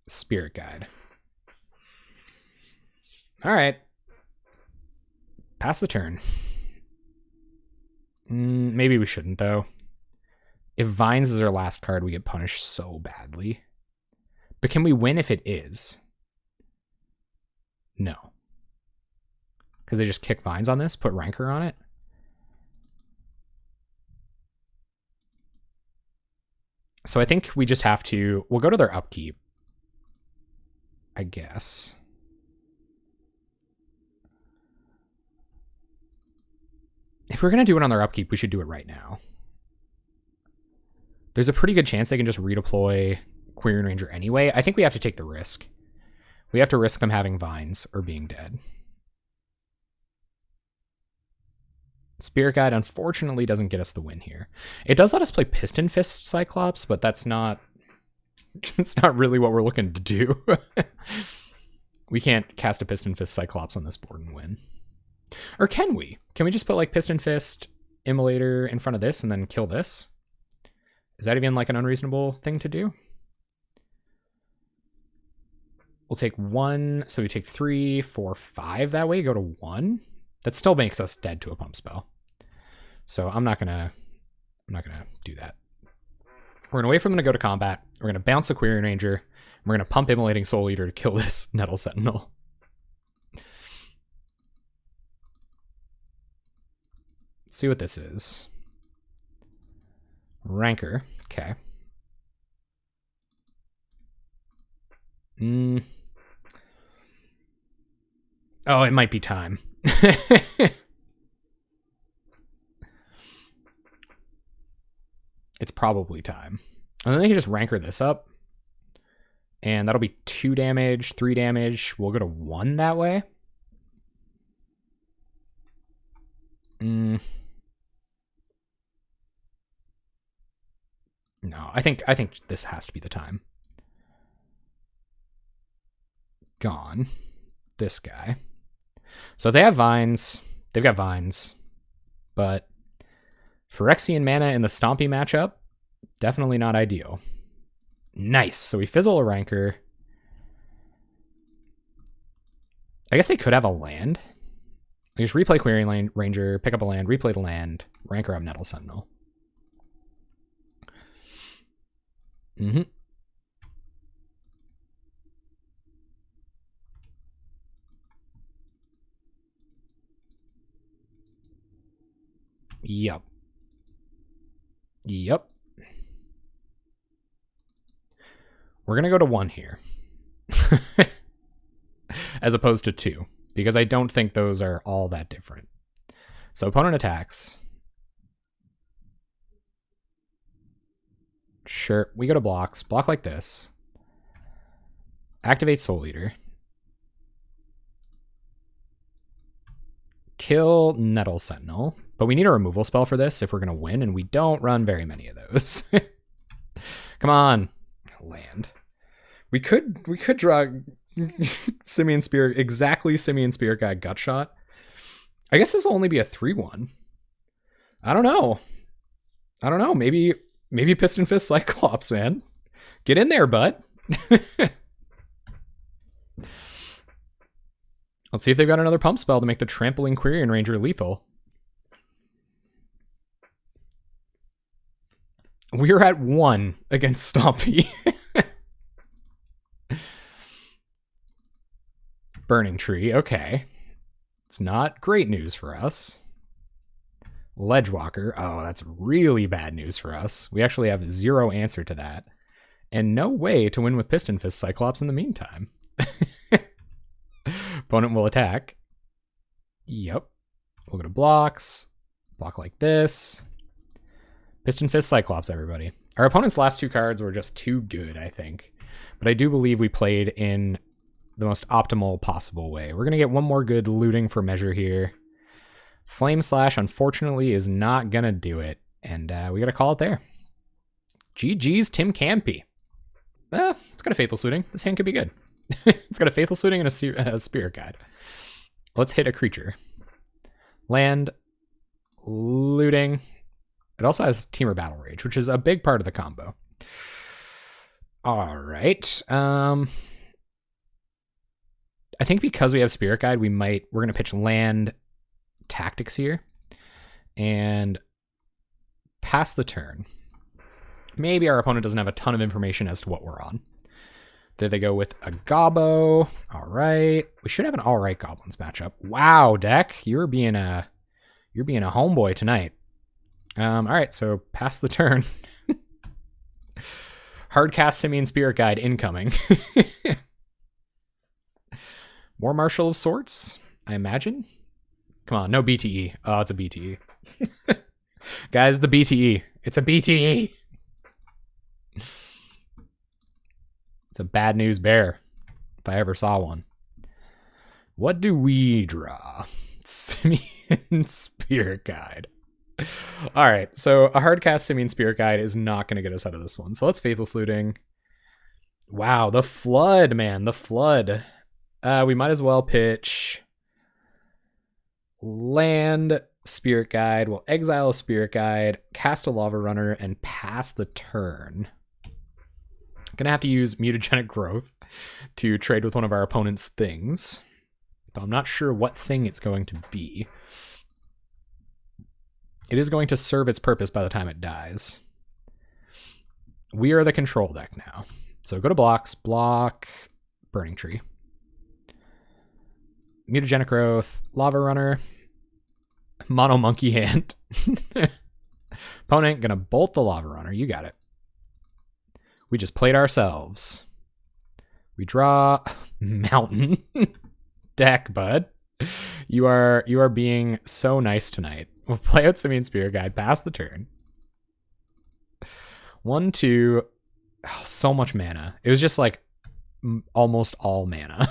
Spirit Guide. All right. Pass the turn. Maybe we shouldn't, though. If Vines is our last card, we get punished so badly. But can we win if it is? No. Because they just kick Vines on this, put Rancor on it. So I think we just have to... We'll go to their upkeep, I guess. If we're going to do it on their upkeep, we should do it right now. There's a pretty good chance they can just redeploy Quirion Ranger anyway. I think we have to take the risk. We have to risk them having Vines or being dead. Spirit Guide, unfortunately, doesn't get us the win here. It does let us play Piston Fist Cyclops, but that's not... It's not really what we're looking to do. We can't cast a Piston Fist Cyclops on this board and win. Or can we? Can we just put, like, Piston Fist, Immolator in front of this and then kill this? Is that even, like, an unreasonable thing to do? We'll take 1, so we take 3, 4, 5 that way, go to 1. That still makes us dead to a pump spell. So I'm not gonna do that. We're gonna wait for them to go to combat. We're gonna bounce a Quirion Ranger. And we're gonna pump Immolating Soul Eater to kill this Nettle Sentinel. Let's see what this is. Rancor. Okay. Oh, it might be time. It's probably time. And then they can just rancor this up. And that'll be 2 damage, 3 damage. We'll go to 1 that way. No, I think this has to be the time. Gone. This guy. So they have vines. They've got vines. But Phyrexian mana in the Stompy matchup, definitely not ideal. Nice. So we fizzle a rancor. I guess they could have a land. I just replay Querying Ranger, pick up a land, replay the land, rancor up Nettle Sentinel. Yep. We're going to go to 1 here. As opposed to 2. Because I don't think those are all that different. So opponent attacks. Sure, we go to blocks. Block like this. Activate Soul Eater. Kill Nettle Sentinel. But we need a removal spell for this if we're going to win, and we don't run very many of those. Come on. Land. We could draw Simian Spirit, exactly Simian Spirit Guide Gutshot. I guess this will only be a 3/1. I don't know. Maybe Piston Fist Cyclops, man. Get in there, bud. Let's see if they've got another pump spell to make the Trampling Quirion Ranger lethal. We're at 1 against Stompy. Burning Tree, okay. It's not great news for us. Ledgewalker, oh, that's really bad news for us. We actually have 0 answer to that. And no way to win with Piston Fist Cyclops in the meantime. Opponent will attack. Yep. We'll go to blocks. Block like this. Piston Fist Cyclops, everybody. Our opponent's last 2 cards were just too good, I think. But I do believe we played in the most optimal possible way. We're going to get 1 more good looting for measure here. Flame Slash, unfortunately, is not going to do it. And we got to call it there. GG's Tim Campy. It's got a Faithful Suiting. This hand could be good. It's got a Faithful Suiting and a Spirit Guide. Let's hit a creature. Land. Looting. It also has Teamer Battle Rage, which is a big part of the combo. All right. I think because we have Spirit Guide, we're going to pitch land Tactics here and pass the turn. Maybe our opponent doesn't have a ton of information as to what we're on. There they go with a Gobbo. All right. We should have an all right Goblins matchup. Wow, deck. You're being a homeboy tonight. All right, so pass the turn. Hardcast Simian Spirit Guide incoming. More Marshal of Sorts, I imagine. Come on, no BTE. Oh, it's a BTE. Guys, the BTE. It's a BTE. It's a bad news bear, if I ever saw one. What do we draw? Simian Spirit Guide. All right, so a hardcast Simian Spirit Guide is not going to get us out of this one. So let's Faithless Looting. Wow, the Flood, man, the Flood. We might as well pitch land Spirit Guide. We'll exile a Spirit Guide, cast a Lava Runner, and pass the turn. Gonna have to use Mutagenic Growth to trade with one of our opponent's things. Though I'm not sure what thing it's going to be. It is going to serve its purpose by the time it dies. We are the control deck now. So go to blocks, block, Burning Tree. Mutagenic Growth, Lava Runner, Mono Monkey Hand. Opponent gonna bolt the Lava Runner. You got it. We just played ourselves. We draw Mountain deck, bud. You are being so nice tonight. We'll play out Simian Spirit Guide, pass the turn. 1, 2. Oh, so much mana. It was just like almost all mana.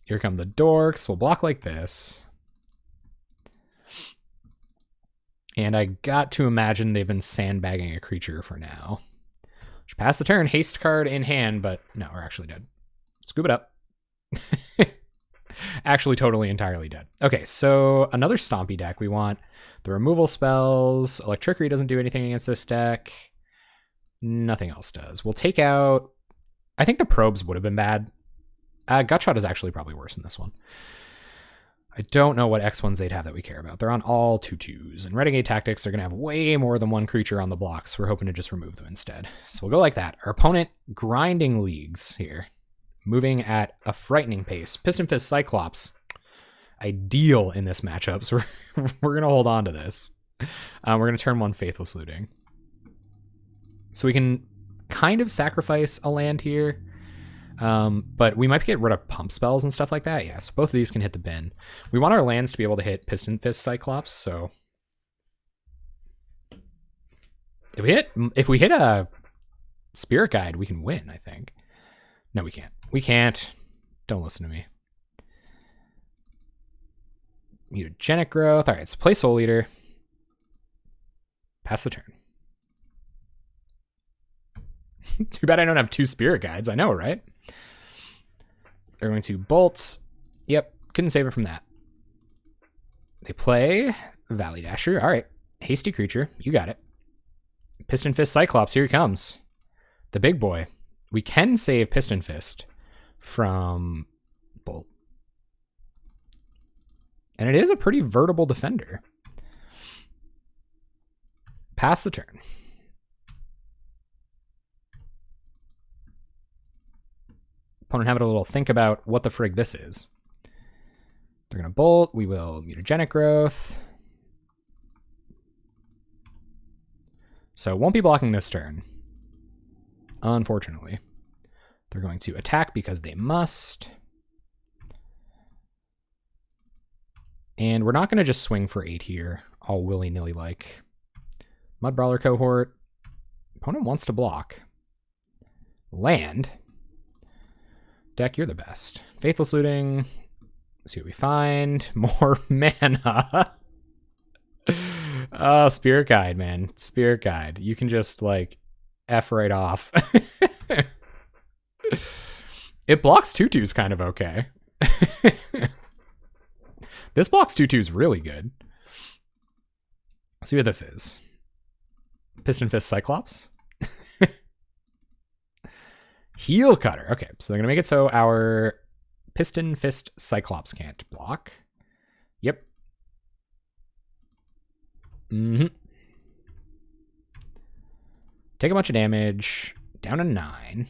Here come the dorks. We'll block like this. And I got to imagine they've been sandbagging a creature for now. Should pass the turn. Haste card in hand, but no, we're actually dead. Scoop it up. Actually totally entirely dead. Okay, so another Stompy deck. We want the removal spells. Electricity doesn't do anything against this deck. Nothing else does. We'll take out... I think the probes would have been bad. Gutshot is actually probably worse in this one. I don't know what X1s they'd have that we care about. They're on all 2/2s. And Renegade Tactics are going to have way more than one creature on the blocks. We're hoping to just remove them instead. So we'll go like that. Our opponent grinding leagues here. Moving at a frightening pace. Piston Fist Cyclops. Ideal in this matchup. So we're going to hold on to this. We're going to turn 1 Faithless Looting. So we can kind of sacrifice a land here. But we might get rid of pump spells and stuff like that. Yeah, so both of these can hit the bin. We want our lands to be able to hit Piston Fist Cyclops, so if we hit a Spirit Guide, we can win, I think. No, we can't. We can't. Don't listen to me. Mutagenic Growth. All right, so play Soul Eater. Pass the turn. Too bad I don't have 2 Spirit Guides. I know, right? They're going to bolt. Yep, couldn't save it from that. They play Valley Dasher. All right, hasty creature. You got it. Piston Fist Cyclops. Here he comes. The big boy. We can save Piston Fist from bolt. And it is a pretty vertible defender. Pass the turn. Opponent having a little think about what the frig this is. They're going to bolt. We will Mutagenic Growth. So won't be blocking this turn. Unfortunately. They're going to attack because they must. And we're not going to just swing for 8 here, all willy-nilly like. Mud Brawler Cohort. Opponent wants to block. Land. Deck, you're the best. Faithless Looting. Let's see what we find. More mana. Oh, Spirit Guide, man. Spirit Guide. You can just, like, F right off. It blocks 2/2s kind of okay. This blocks 2/2s really good. Let's see what this is. Piston Fist Cyclops. Heel Cutter. Okay, so they're going to make it so our Piston Fist Cyclops can't block. Yep. Take a bunch of damage. Down to 9.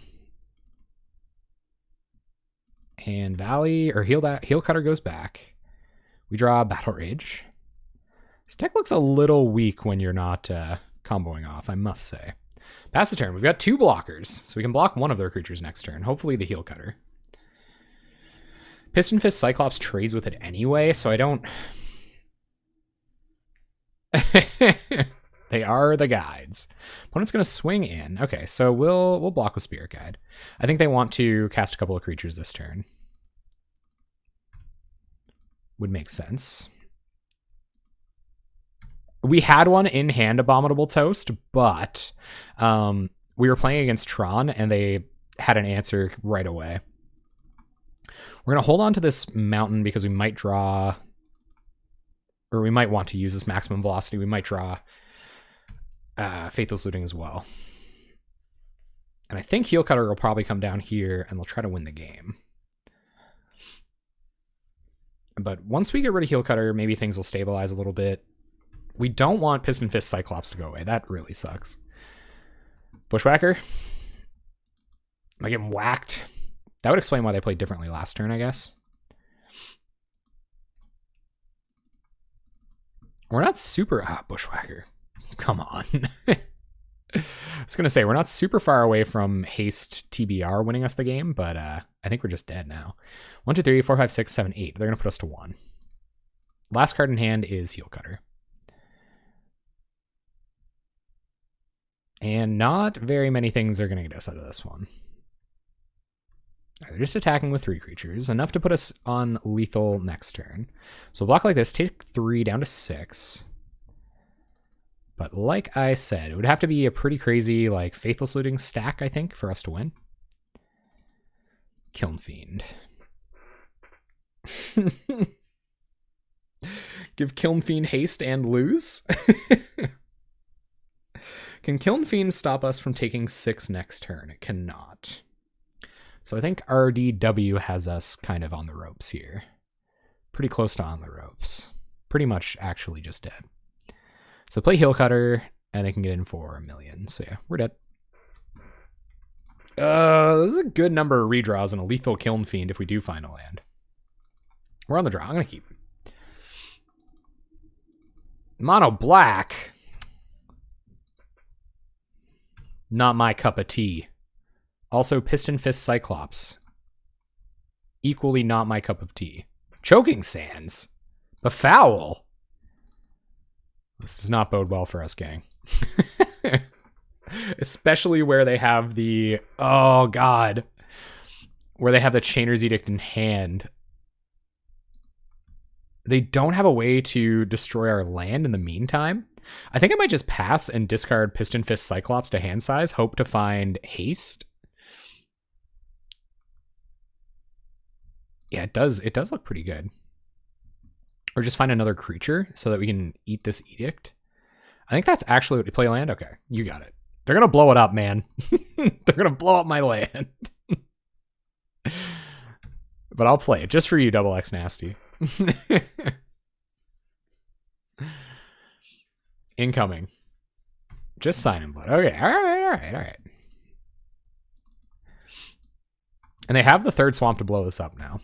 And Valley, or Heel Cutter goes back. We draw Battle Rage. This deck looks a little weak when you're not comboing off, I must say. Pass the turn. We've got 2 blockers, so we can block one of their creatures next turn. Hopefully the Heel Cutter. Piston Fist Cyclops trades with it anyway, so I don't... They are the guides. Opponent's going to swing in. Okay, so we'll block with Spirit Guide. I think they want to cast a couple of creatures this turn. Would make sense. We had one in hand, Abominable Toast, but we were playing against Tron, and they had an answer right away. We're going to hold on to this mountain because we might draw, or we might want to use this maximum velocity. We might draw Faithless Looting as well. And I think Heel Cutter will probably come down here, and they'll try to win the game. But once we get rid of Heel Cutter, maybe things will stabilize a little bit. We don't want Piston Fist Cyclops to go away. That really sucks. Bushwhacker. Am I getting whacked? That would explain why they played differently last turn, I guess. We're not super... Bushwhacker. Come on. I was going to say, we're not super far away from Haste TBR winning us the game, but I think we're just dead now. 1, 2, 3, 4, 5, 6, 7, 8. They're going to put us to 1. Last card in hand is Heel Cutter. And not very many things are going to get us out of this one. They're just attacking with 3 creatures, enough to put us on lethal next turn. So block like this, take 3 down to 6. But like I said, it would have to be a pretty crazy, like, Faithless Looting stack, I think, for us to win. Kiln Fiend. Give Kiln Fiend haste and lose? Can Kiln Fiend stop us from taking 6 next turn? It cannot. So I think RDW has us kind of on the ropes here. Pretty close to on the ropes. Pretty much actually just dead. So play Heel Cutter, and they can get in for 1 million. So yeah, we're dead. This is a good number of redraws and a lethal Kiln Fiend if we do find a land. We're on the draw. I'm going to keep. Mono black. Not my cup of tea. Also, Piston Fist Cyclops. Equally not my cup of tea. Choking Sands. Befoul. This does not bode well for us, gang. Especially where they have the... Oh, God. Where they have the Chainer's Edict in hand. They don't have a way to destroy our land in the meantime. I think I might just pass and discard Piston Fist Cyclops to hand size. Hope to find haste. Yeah, it does look pretty good. Or just find another creature so that we can eat this edict. I think that's actually what you play land. Okay, you got it. They're going to blow it up, man. They're going to blow up my land. But I'll play it just for you, Double X Nasty. Incoming. Just sign in blood. Okay, all right. And they have the 3rd swamp to blow this up now.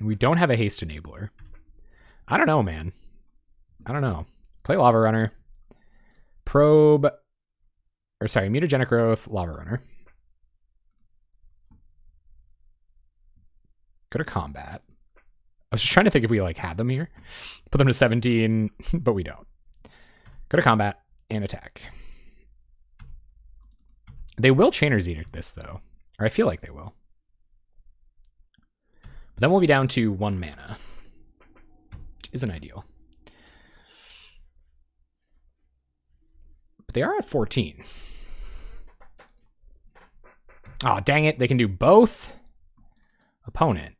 We don't have a haste enabler. I don't know, man. I don't know. Play Lava Runner. Probe. Or sorry, Mutagenic Growth, Lava Runner. Go to combat. I was just trying to think if we like had them here. Put them to 17, but we don't. Go to combat and attack. They will Chainer's Edict this, though. Or I feel like they will. But then we'll be down to 1 mana. Which isn't ideal. But they are at 14. Oh, dang it. They can do both. Opponent.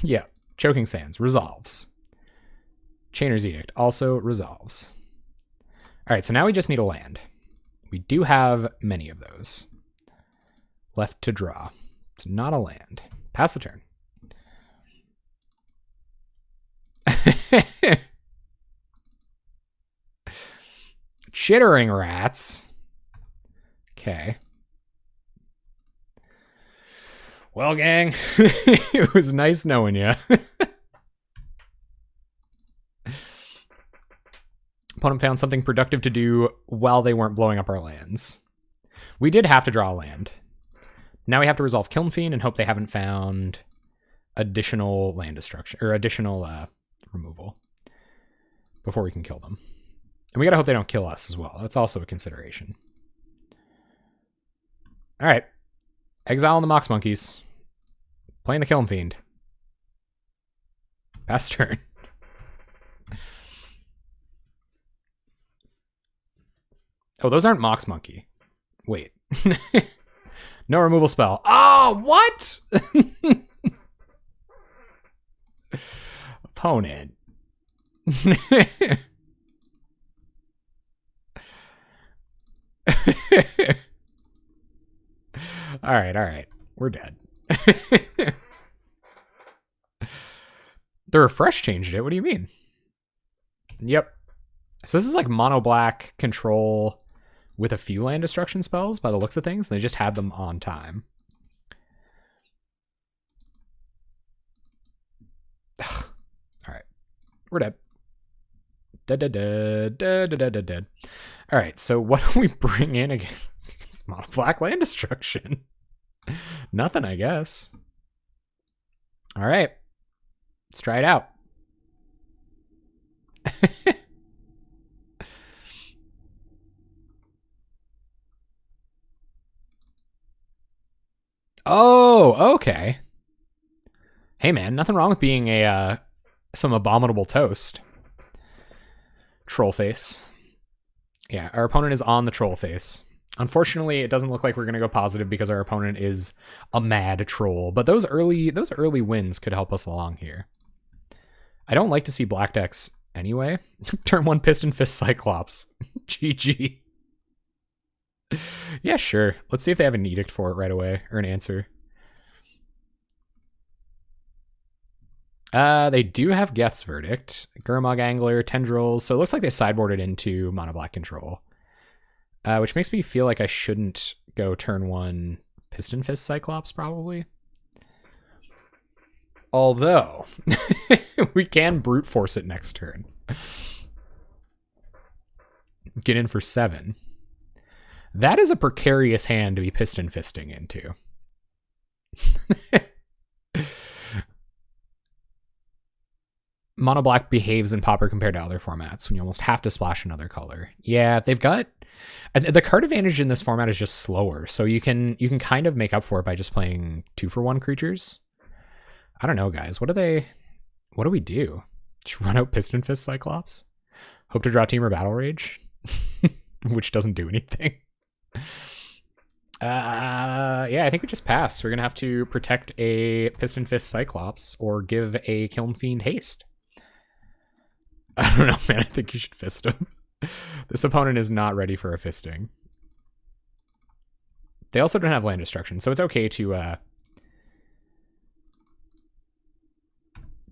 Yeah. Choking Sands. Resolves. Chainer's Edict. Also resolves. Alright, so now we just need a land. We do have many of those. Left to draw. It's not a land. Pass the turn. Chittering rats. Okay. Well, gang, it was nice knowing you. Opponent found something productive to do while they weren't blowing up our lands. We did have to draw a land. Now we have to resolve Kiln Fiend and hope they haven't found additional land destruction or additional removal before we can kill them. And we gotta hope they don't kill us as well. That's also a consideration. All right. Exiling the Mox Monkeys. Playing the Kiln Fiend. Pass turn. Oh, those aren't Mox Monkey. Wait. No removal spell. Oh, what? Opponent. All right. We're dead. The refresh changed it. What do you mean? Yep. So this is like mono black control with a few land destruction spells by the looks of things. They just had them on time. All right. We're dead. Dead. All All right, so what do we bring in against mono black land destruction? Nothing, I guess. All right, let's try it out. Oh, okay. Hey man, nothing wrong with being a some abominable toast. Troll face. Yeah, our opponent is on the troll face. Unfortunately, it doesn't look like we're going to go positive because our opponent is a mad troll. But those early wins could help us along here. I don't like to see black decks anyway. Turn 1 Piston Fist Cyclops. GG. Yeah, sure. Let's see if they have an edict for it right away, or an answer. They do have Geth's Verdict, Gurmag Angler, Tendrils, so it looks like they sideboarded into mono black control. Which makes me feel like I shouldn't go turn 1 Piston Fist Cyclops, probably. Although, we can brute force it next turn. Get in for 7. That is a precarious hand to be piston fisting into. Mono black behaves in Pauper compared to other formats when you almost have to splash another color. Yeah, they've got the card advantage in this format is just slower, so you can kind of make up for it by just playing 2-for-1 creatures. I don't know, guys. What do we do? Just run out Piston Fist Cyclops? Hope to draw Team or Battle Rage? Which doesn't do anything. Yeah, I think we just pass. We're gonna have to protect a Piston Fist Cyclops or give a Kiln Fiend haste. I don't know, man. I think you should fist him. This opponent is not ready for a fisting. They also don't have land destruction, so it's okay to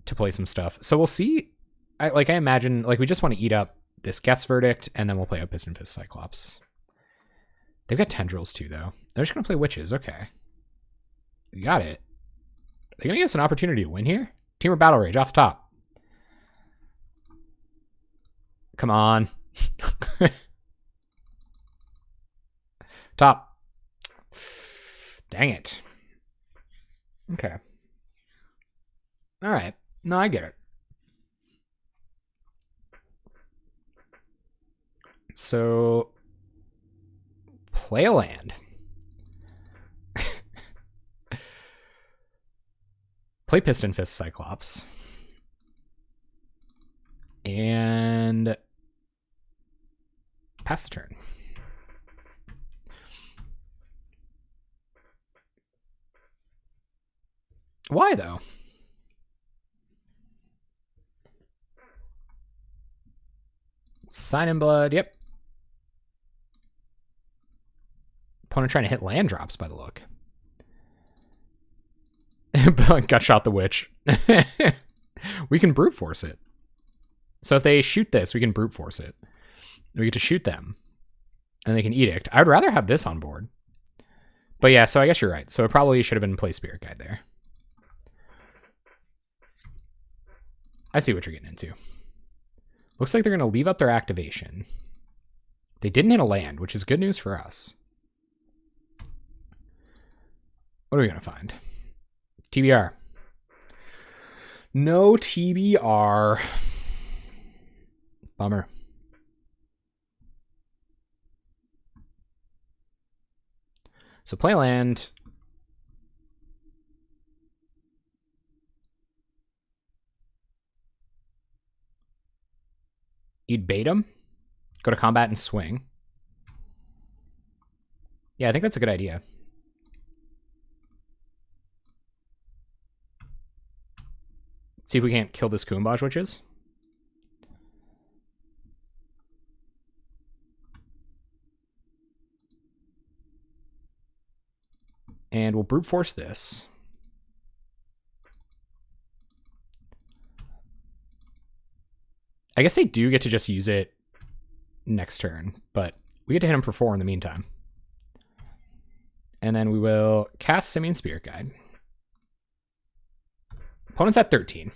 play some stuff. So we'll see. I imagine, like, we just want to eat up this Geth's Verdict, and then we'll play a Piston Fist Cyclops. They've got Tendrils too, though. They're just gonna play Witches. Okay, you got it. They're gonna give us an opportunity to win here. Team or Battle Rage off the top. Come on. Top. Dang it. Okay. All right. No, I get it. So, play a land. Play Piston Fist Cyclops. And pass the turn. Why, though? Sign in Blood, yep. Opponent trying to hit land drops by the look. Got shot the witch. We can brute force it. So if they shoot this, we can brute force it. We get to shoot them. And they can edict. I would rather have this on board. But yeah, so I guess you're right. So it probably should have been play Spirit Guide there. I see what you're getting into. Looks like they're going to leave up their activation. They didn't hit a land, which is good news for us. What are we going to find? TBR. No TBR. Bummer. So play land. You'd bait him. Go to combat and swing. Yeah, I think that's a good idea. See if we can't kill this Kumbaj Witches. And we'll brute force this. I guess they do get to just use it next turn, but we get to hit him for 4 in the meantime. And then we will cast Simian Spirit Guide. Opponent's at 13.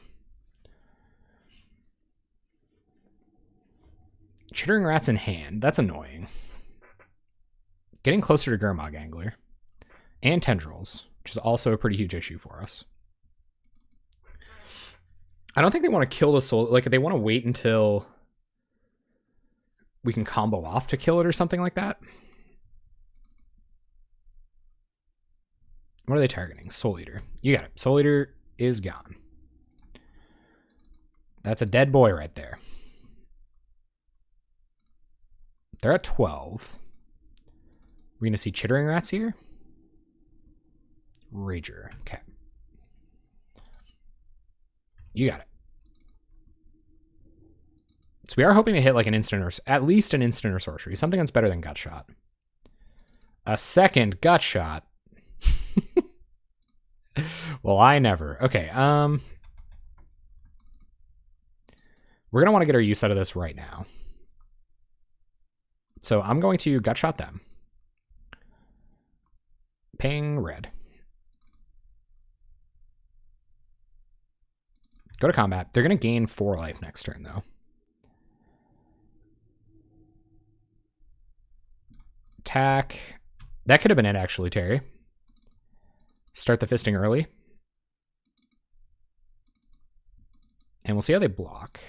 Chittering Rats in hand. That's annoying. Getting closer to Gurmag Angler. And Tendrils, which is also a pretty huge issue for us. I don't think they want to kill the soul. Like, they want to wait until we can combo off to kill it or something like that. What are they targeting? Soul Eater. You got it. Soul Eater is gone. That's a dead boy right there. They're at 12. We're going to see Chittering Rats here. Rager. Okay. You got it. So we are hoping to hit like an instant or at least an instant or sorcery. Something that's better than Gut Shot. A second Gut Shot. Well, I never. Okay. We're going to want to get our use out of this right now. So I'm going to Gut Shot them. Ping red. Go to combat. They're going to gain 4 life next turn, though. Attack. That could have been it, actually, Terry. Start the fisting early. And we'll see how they block.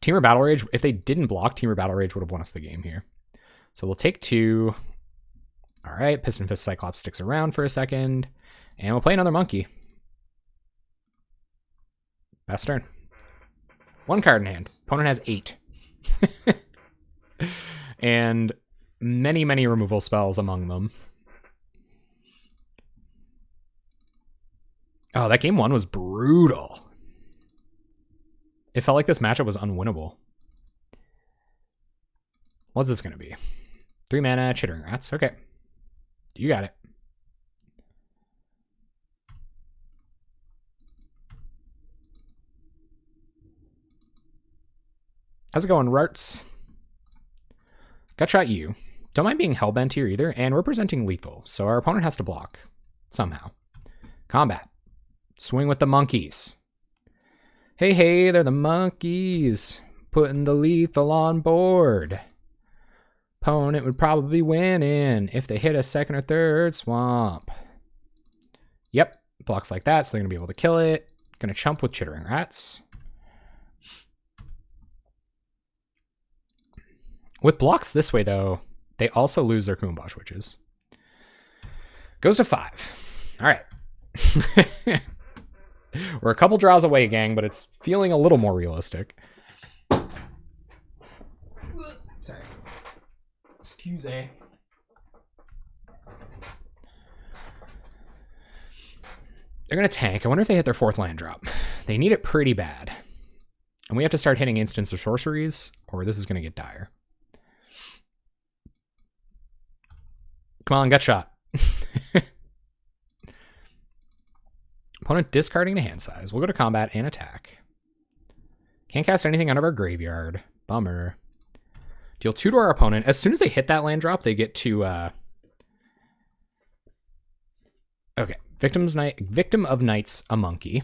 Temur Battle Rage, if they didn't block, Temur Battle Rage would have won us the game here. So we'll take 2. All right, Piston Fist Cyclops sticks around for a second. And we'll play another monkey. Best turn. 1 card in hand. Opponent has 8. And many, many removal spells among them. Oh, that game 1 was brutal. It felt like this matchup was unwinnable. What's this going to be? 3 mana, Chittering Rats. Okay. You got it. How's it going, Rarts? Gut Shot you. Don't mind being Hellbent here either, and we're presenting lethal, so our opponent has to block. Somehow. Combat. Swing with the monkeys. Hey, hey, they're the monkeys. Putting the lethal on board. Opponent would probably win in if they hit a second or third swamp. Yep, blocks like that, so they're going to be able to kill it. Going to chump with Chittering Rats. With blocks this way, though, they also lose their Kumbash Witches. Goes to 5. All right. We're a couple draws away, gang, but it's feeling a little more realistic. Sorry. Excuse me. They're going to tank. I wonder if they hit their 4th land drop. They need it pretty bad. And we have to start hitting instants or sorceries, or this is going to get dire. Come on, Gut Shot. Opponent discarding to hand size. We'll go to combat and attack. Can't cast anything out of our graveyard. Bummer. Deal 2 to our opponent. As soon as they hit that land drop, they get to... Okay. Victim of Night's a monkey.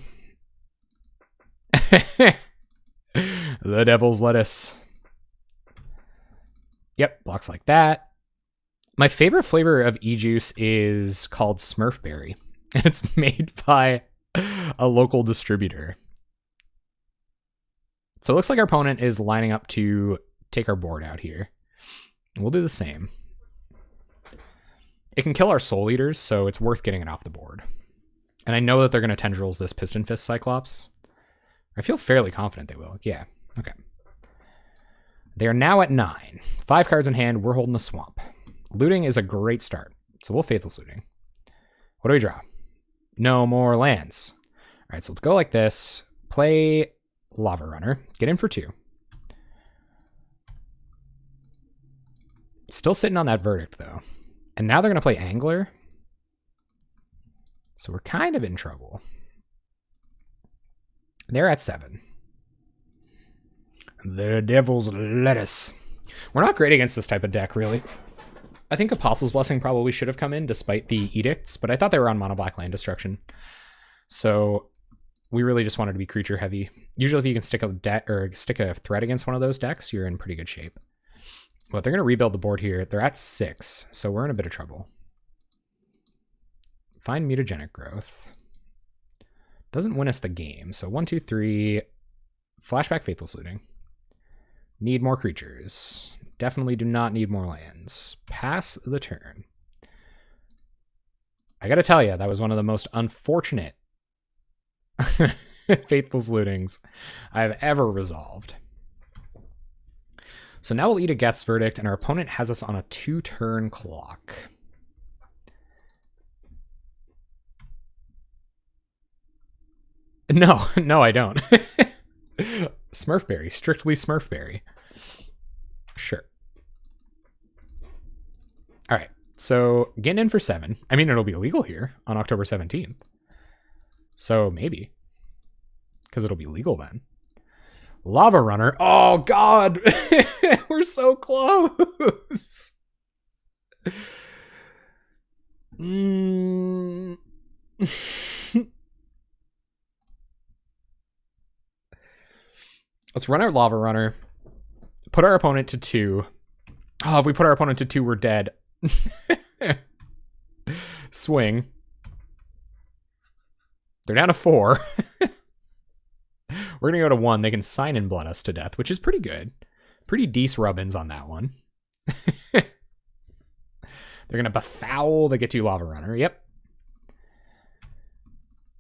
The Devil's Lettuce. Yep, blocks like that. My favorite flavor of e-juice is called Smurfberry, and it's made by a local distributor. So it looks like our opponent is lining up to take our board out here. We'll do the same. It can kill our Soul Eaters, so it's worth getting it off the board. And I know that they're going to Tendrils this Piston Fist Cyclops. I feel fairly confident they will. Yeah, okay. They are now at 9. 5 cards in hand, we're holding a swamp. Looting is a great start, so we'll Faithless Looting. What do we draw? No more lands. All right, so let's go like this. Play Lava Runner. Get in for 2. Still sitting on that Verdict, though. And now they're going to play Angler. So we're kind of in trouble. They're at 7. The Devil's Lettuce. We're not great against this type of deck, really. I think Apostle's Blessing probably should have come in despite the edicts, but I thought they were on mono black land destruction. So We really just wanted to be creature heavy. Usually if you can stick a deck or stick a threat against one of those decks, you're in pretty good shape. But they're going to rebuild the board here. They're at 6, so we're in a bit of trouble. Find mutagenic growth. Doesn't win us the game. So 1, 2, 3. Flashback Faithless Looting. Need more creatures. Definitely do not need more lands. Pass the turn. I gotta tell you, that was one of the most unfortunate Faithless Lootings I've ever resolved. So now we'll eat a Geth's Verdict, and our opponent has us on a 2-turn clock. No, no, I don't. Smurfberry, strictly Smurfberry. Sure. All right, so getting in for 7. I mean, it'll be illegal here on October 17th. So maybe, because it'll be legal then. Lava Runner. Oh, God. We're so close. Let's run our Lava Runner. Put our opponent to 2. Oh, if we put our opponent to 2, we're dead. Swing. They're down to 4. We're going to go to 1. They can Sign and Blood us to death, which is pretty good. Pretty decent rubbins on that one. They're going to befoul the Get to Lava Runner. Yep.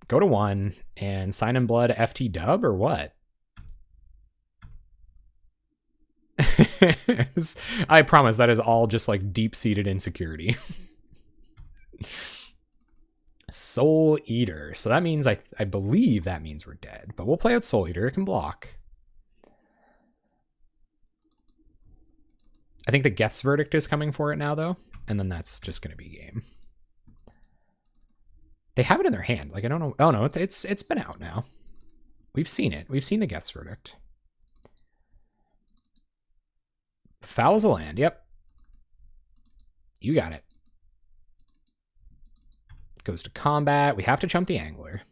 Go to 1 and Sign and Blood FT dub or what? I promise that is all just like deep-seated insecurity. Soul Eater. So that means I believe that means we're dead. But we'll play out Soul Eater. It can block. I think the Geth's Verdict is coming for it now, though. And then that's just going to be game. They have it in their hand. Like, I don't know. Oh, no. It's been out now. We've seen it. We've seen the Geth's Verdict. Fouls a land. Yep. You got it. Goes to combat. We have to chump the Angler.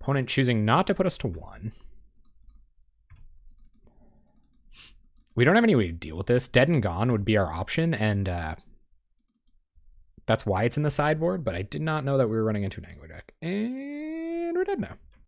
Opponent choosing not to put us to 1. We don't have any way to deal with this. Dead and Gone would be our option, and that's why it's in the sideboard, but I did not know that we were running into an Angler deck. And we're dead now.